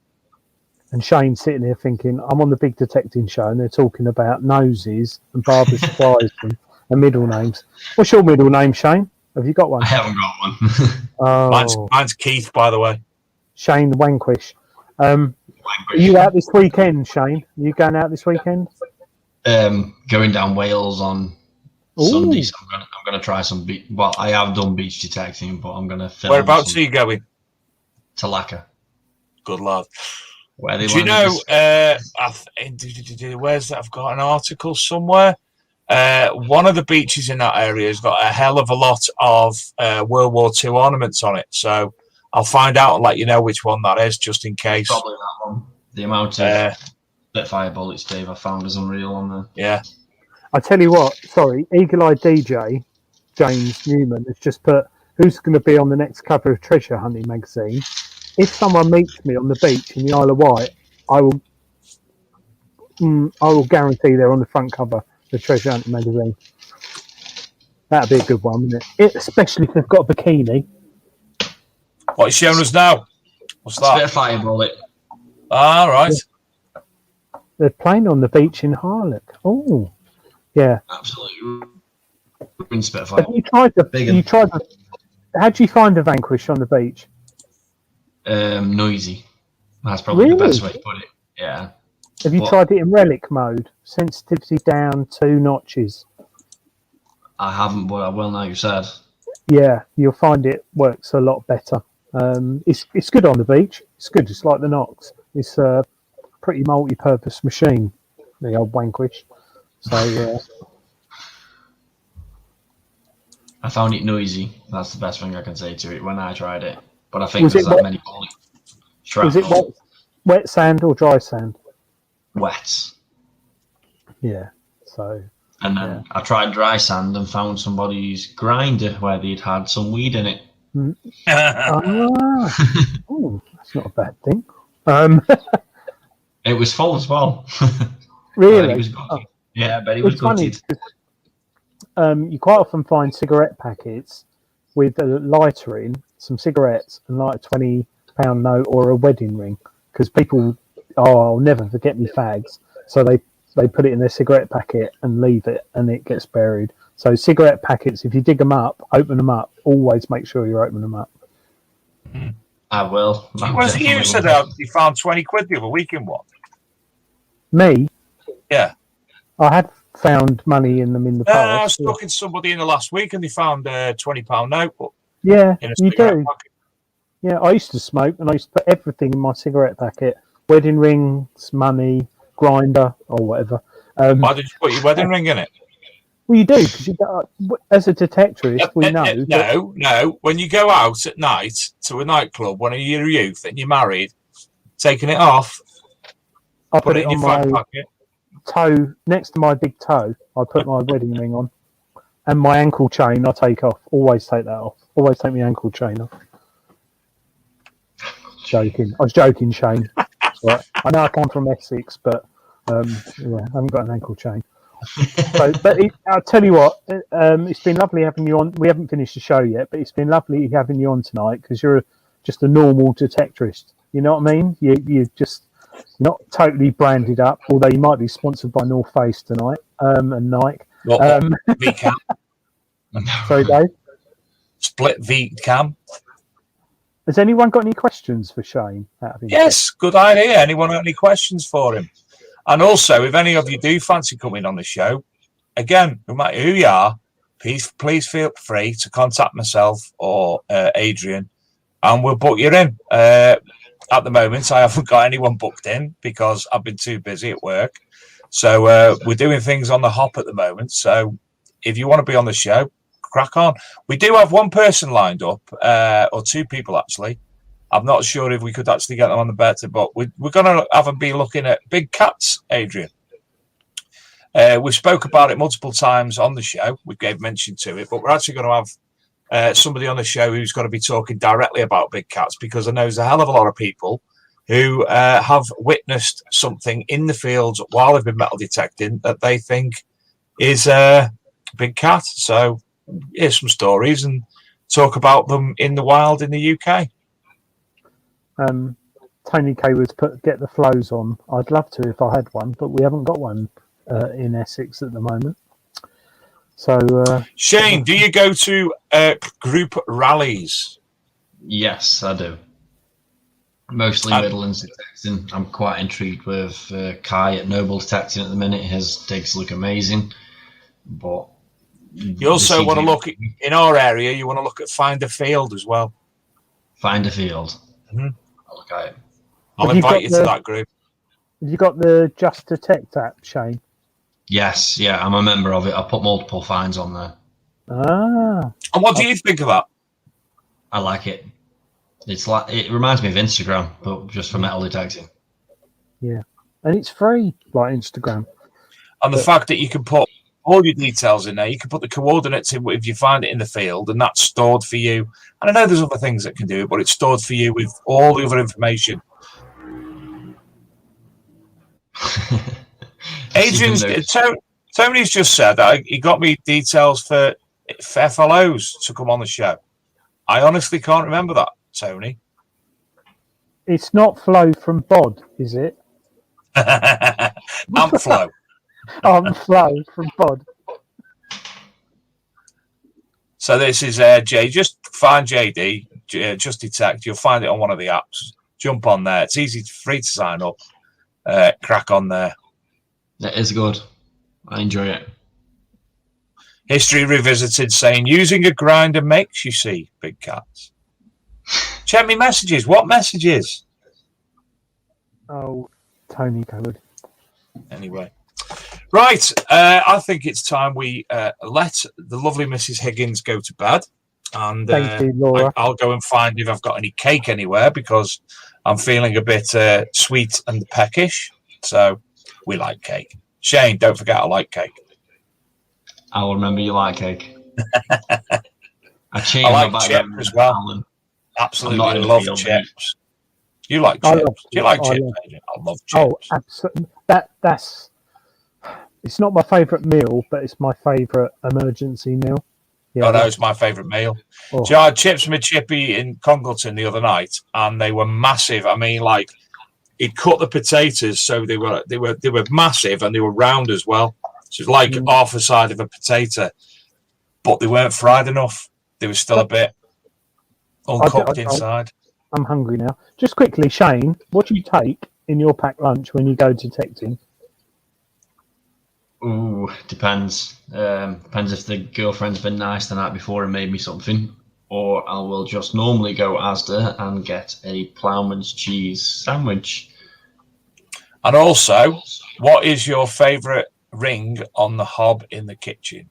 And Shane's sitting here thinking, I'm on the Big Detecting Show, and they're talking about noses and Barbara Streisand and middle names. What's your middle name, Shane? Have you got one? I haven't got one. Mine's Keith, by the way. Shane the Vanquish. Are you out this weekend, Shane? Are you going out this weekend? Going down Wales on Sunday, so I'm gonna try some beach. Well, I have done beach detecting, but I'm gonna film. Whereabouts are you going? To Lacca. Good lad. Where they do you know? Where's that? I've got an article somewhere. One of the beaches in that area has got a hell of a lot of World War II ornaments on it. So I'll find out and let you know which one that is, just in case. Probably that one. The amount of fire bullets, Dave, I found is unreal on there. Yeah. I tell you what, sorry, Eagle-Eyed DJ, James Newman, has just put, who's going to be on the next cover of Treasure Hunting magazine? If someone meets me on the beach in the Isle of Wight, I will guarantee they're on the front cover of the Treasure Hunting magazine. That'd be a good one, wouldn't it? Especially if they've got a bikini. What is showing us now? What's that? It's a bit of fire bullet. Ah, right. Yeah. They're playing on the beach in Harlech. Oh, yeah. Absolutely. Spitfire. Have you tried how do you find a Vanquish on the beach? Noisy. That's probably the best way to put it. Yeah. Have you tried it in relic mode? Sensitivity down 2 notches. I haven't, but I will now you said. Yeah, you'll find it works a lot better. It's good on the beach. It's good. It's like the Knox. It's a pretty multi-purpose machine, the old Wanquish. So I found it noisy. That's the best thing I can say to it when I tried it. But I think Was there's it that wet? many is it wet sand or dry sand? wet. Yeah. So And then I tried dry sand and found somebody's grinder where they'd had some weed in it. oh, that's not a bad thing. It was full as well. Really? He was gutted. Yeah, but he was It's funny. gutted. You quite often find cigarette packets with a lighter in, some cigarettes, and like a £20 note or a wedding ring, because people, I'll never forget me fags, so they put it in their cigarette packet and leave it, and it gets buried. So cigarette packets, if you dig them up, open them up. Always make sure you open them up. I will. Was it you said you found 20 quid the other week in one? Me? Yeah. I had found money in them in the I past. was talking to somebody in the last week and they found a £20 notebook. Yeah, In a you cigarette do. packet. Yeah, I used to smoke, and I used to put everything in my cigarette packet: wedding rings, money, grinder, or whatever. Why did you put your wedding ring in it? Well, you do, because as a detectorist, we know. that- No. When you go out at night to a nightclub when you're a youth and you're married, taking it off, I put it in on your my front pocket. toe, next to my big toe. I put my wedding ring on, and my ankle chain I take off. Always take that off. Always take my ankle chain off. Joking. I was joking, Shane. Right. I know I come from Essex, but yeah, I haven't got an ankle chain. So, but I'll tell you what, it's been lovely having you on. We haven't finished the show yet, but it's been lovely having you on tonight, because you're just a normal detectorist. You know what I mean? You're just not totally branded up, although you might be sponsored by North Face tonight and Nike. V-cam. Sorry, Dave. Split V-cam. Has anyone got any questions for Shane? Out of interest? Yes, good idea. Anyone got any questions for him? And also, if any of you do fancy coming on the show, again, no matter who you are, please feel free to contact myself or Adrian, and we'll book you in. At the moment, I haven't got anyone booked in because I've been too busy at work. So we're doing things on the hop at the moment. So if you want to be on the show, crack on. We do have one person lined up, or two people actually. I'm not sure if we could actually get them on the better, but we're going to have them be looking at big cats, Adrian. We spoke about it multiple times on the show. We gave mention to it, but we're actually going to have somebody on the show who's going to be talking directly about big cats, because I know there's a hell of a lot of people who have witnessed something in the fields while they've been metal detecting that they think is a big cat. So here's some stories and talk about them in the wild in the UK. Tony Kaywood's get the flows on. I'd love to if I had one, but we haven't got one in Essex at the moment. So, Shane, do you go to group rallies? Yes, I do. Mostly Midlands detecting. I'm quite intrigued with Kai at Noble detecting at the minute. His digs look amazing, but you also want to look at, in our area. You want to look at Find a Field as well. Find a Field. Mm-hmm. I'll look at it. I'll invite you to that group. Have you got the Just Detect app, Shane? Yes, yeah, I'm a member of it. I put multiple finds on there. Ah. And what do you think of that? I like it. It's like, it reminds me of Instagram, but just for metal detecting. Yeah, and it's free, like Instagram. And the fact that you can put all your details in there, you can put the coordinates in if you find it in the field, and that's stored for you. And I know there's other things that can do it, but it's stored for you with all the other information. Adrian's Tony's just said that he got me details for FLOs to come on the show. I honestly can't remember that, Tony. It's not Flow from Bod, is it? I'm Flow. Flow from Bod. So this is Jay. Just find JD, Just Detect. You'll find it on one of the apps. Jump on there. It's easy, free to sign up. Crack on there. It is good. I enjoy it. History Revisited saying, using a grinder makes you see big cats. Check me messages. What messages? Oh, Tony covered. Anyway. Right. I think it's time we let the lovely Mrs. Higgins go to bed. And Thank you, Laura. I'll go and find if I've got any cake anywhere because I'm feeling a bit sweet and peckish. So we like cake. Shane, don't forget I like cake. I'll remember you like cake. I like chips as well. Absolutely love chips. You like chips? Do you like chips? I love chips. Oh, absolutely. That's. It's not my favourite meal, but it's my favourite emergency meal. Yeah, oh, no, it's my favourite meal. Oh. So I had chips from a chippy in Congleton the other night, and they were massive. I mean, like, he'd cut the potatoes, so they were massive, and they were round as well. So it's like half the side of a potato, but they weren't fried enough. They were still a bit uncooked inside. I'm hungry now. Just quickly, Shane, what do you take in your packed lunch when you go detecting? Ooh, depends. Depends if the girlfriend's been nice the night before and made me something, or I will just normally go Asda and get a ploughman's cheese sandwich. And also, what is your favourite ring on the hob in the kitchen?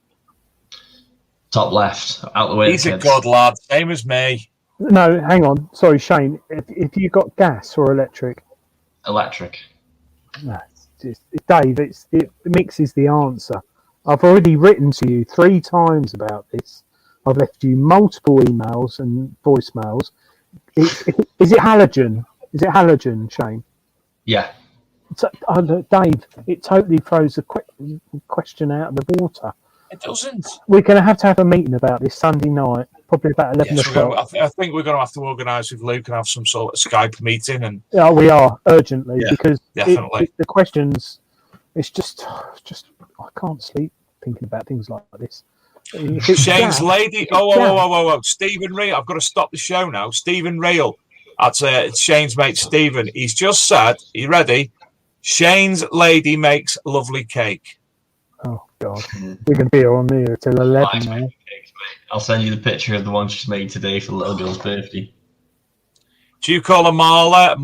Top left, out the way. He's a good lad, same as me. No, hang on. Sorry, Shane. If you got gas or electric? Electric. No, Dave, it mixes the answer. I've already written to you 3 times about this. I've left you multiple emails and voicemails. Is it halogen? Is it halogen, Shane? Yeah. Dave, it totally throws the question out of the water. It doesn't. We're going to have a meeting about this Sunday night, probably about 11 o'clock. I think we're going to have to organise with Luke and have some sort of Skype meeting. And yeah, we are urgently because definitely the questions. It's just I can't sleep thinking about things like this. Shane's lady. Oh, Stephen Reel. I've got to stop the show now. Stephen Reel. That's Shane's mate Stephen. He's just said, are you ready? Shane's lady makes lovely cake. Oh God, we're going to be on here till 11 now. I'll send you the picture of the one she's made today for the little girl's birthday. Do you call her Marlade?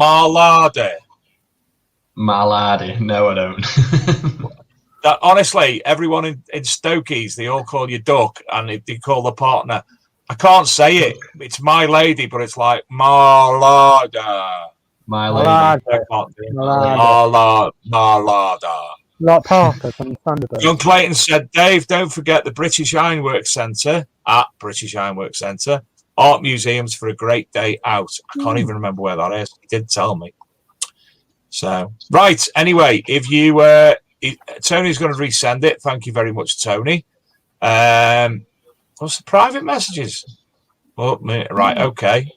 Malade? No, I don't. Honestly, everyone in Stokies, they all call you Duck, and they call the partner. I can't say it. It's my lady, but it's like Marlade. My lady. I can't do it. Marlada. Like Parker from Thunderbird. John Clayton said, Dave, don't forget the British Ironworks Centre at British Ironworks Centre. Art museums for a great day out. I can't even remember where that is. He did tell me. So, right. Anyway, if you... Tony's going to resend it. Thank you very much, Tony. What's the private messages? Oh, right, okay.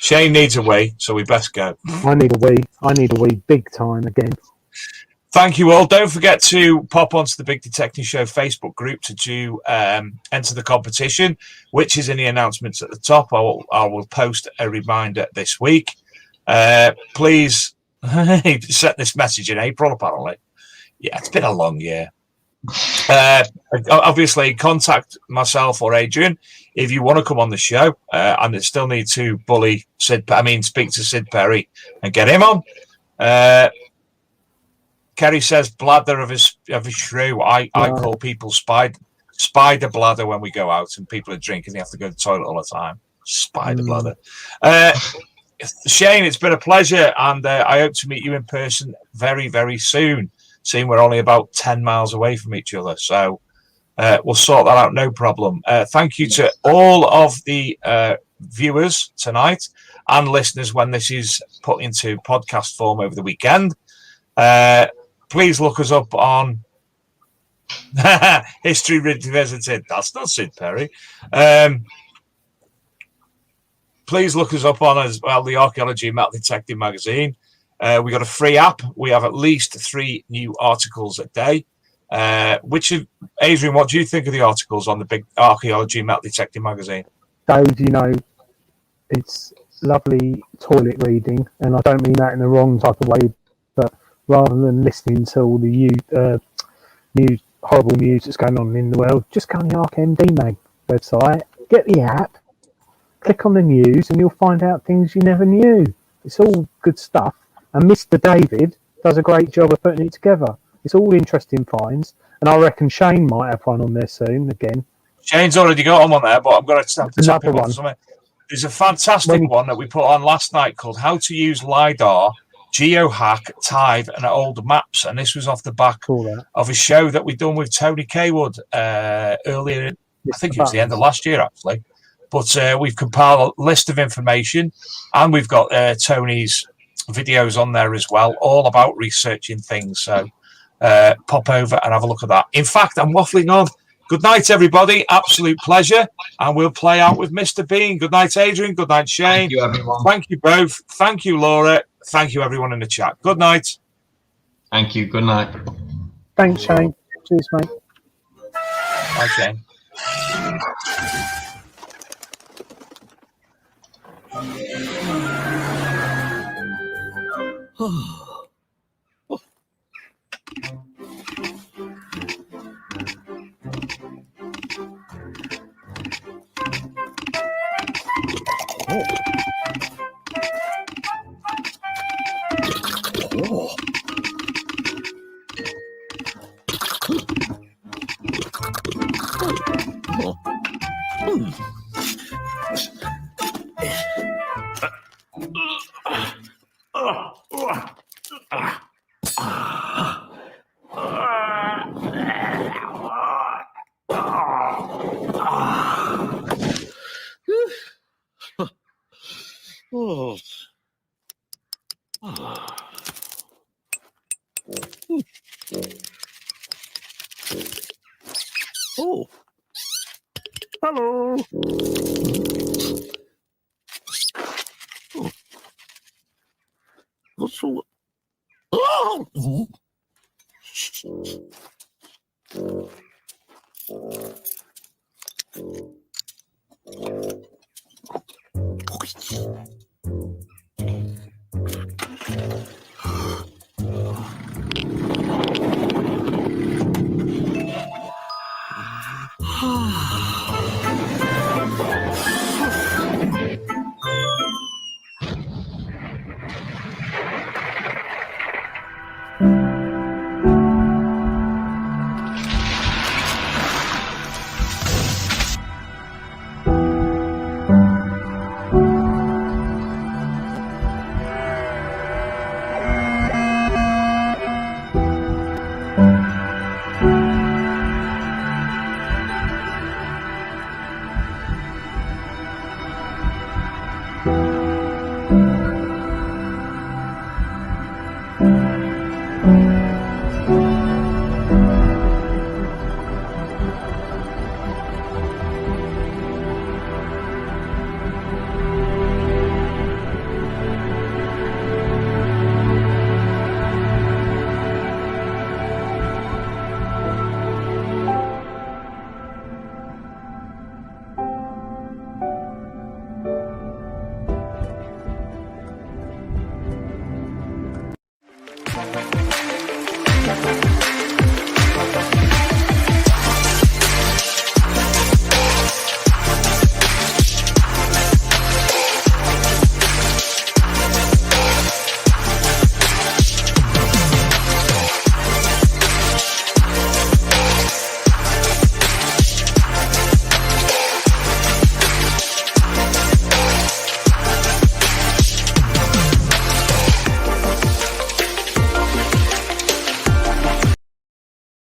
Shane needs a wee, so we best go. I need a wee big time again. Thank you all. Don't forget to pop onto the Big Detecting Show Facebook group to enter the competition, which is in the announcements at the top. I will post a reminder this week. Please sent this message in April, apparently. Yeah, it's been a long year. Obviously, contact myself or Adrian if you want to come on the show, and it still need to speak to Sid Perry and get him on. Kerry says bladder of his shrew. I call people spider bladder when we go out and people are drinking. They have to go to the toilet all the time. Spider bladder. Shane, it's been a pleasure, and I hope to meet you in person very, very soon. Seeing we're only about 10 miles away from each other, so we'll sort that out, no problem. Thank you to all of the viewers tonight and listeners when this is put into podcast form over the weekend. Please look us up on History Revisited. That's not Sid Perry. Please look us up on as well the Archaeology and Metal Detecting magazine. We got a free app. We have at least 3 new articles a day. Adrian, what do you think of the articles on the big Archaeology and Metal Detecting magazine? Dave, it's lovely toilet reading, and I don't mean that in the wrong type of way, but rather than listening to all the new horrible news that's going on in the world, just go on the ArkMD Mag website, get the app, click on the news, and you'll find out things you never knew. It's all good stuff. And Mr. David does a great job of putting it together. It's all interesting finds. And I reckon Shane might have one on there soon again. Shane's already got them on there, but I'm going to have to tap him Another on something. There's a fantastic one that we put on last night called How to Use LiDAR, GeoHack, Tide, and Old Maps. And this was off the back of a show that we'd done with Tony Kaywood earlier. I think it was the end of last year, actually. But we've compiled a list of information, and we've got Tony's videos on there as well, all about researching things. So pop over and have a look at that. In fact, I'm waffling on. Good night, everybody. Absolute pleasure. And we'll play out with Mr. Bean. Good night, Adrian. Good night, Shane. Thank you, everyone. Thank you both. Thank you, Laura. Thank you, everyone in the chat. Good night. Thank you. Good night. Thanks, Shane. Cheers, mate. Bye, Shane. Oh, hello. Oh. What's the... Oh.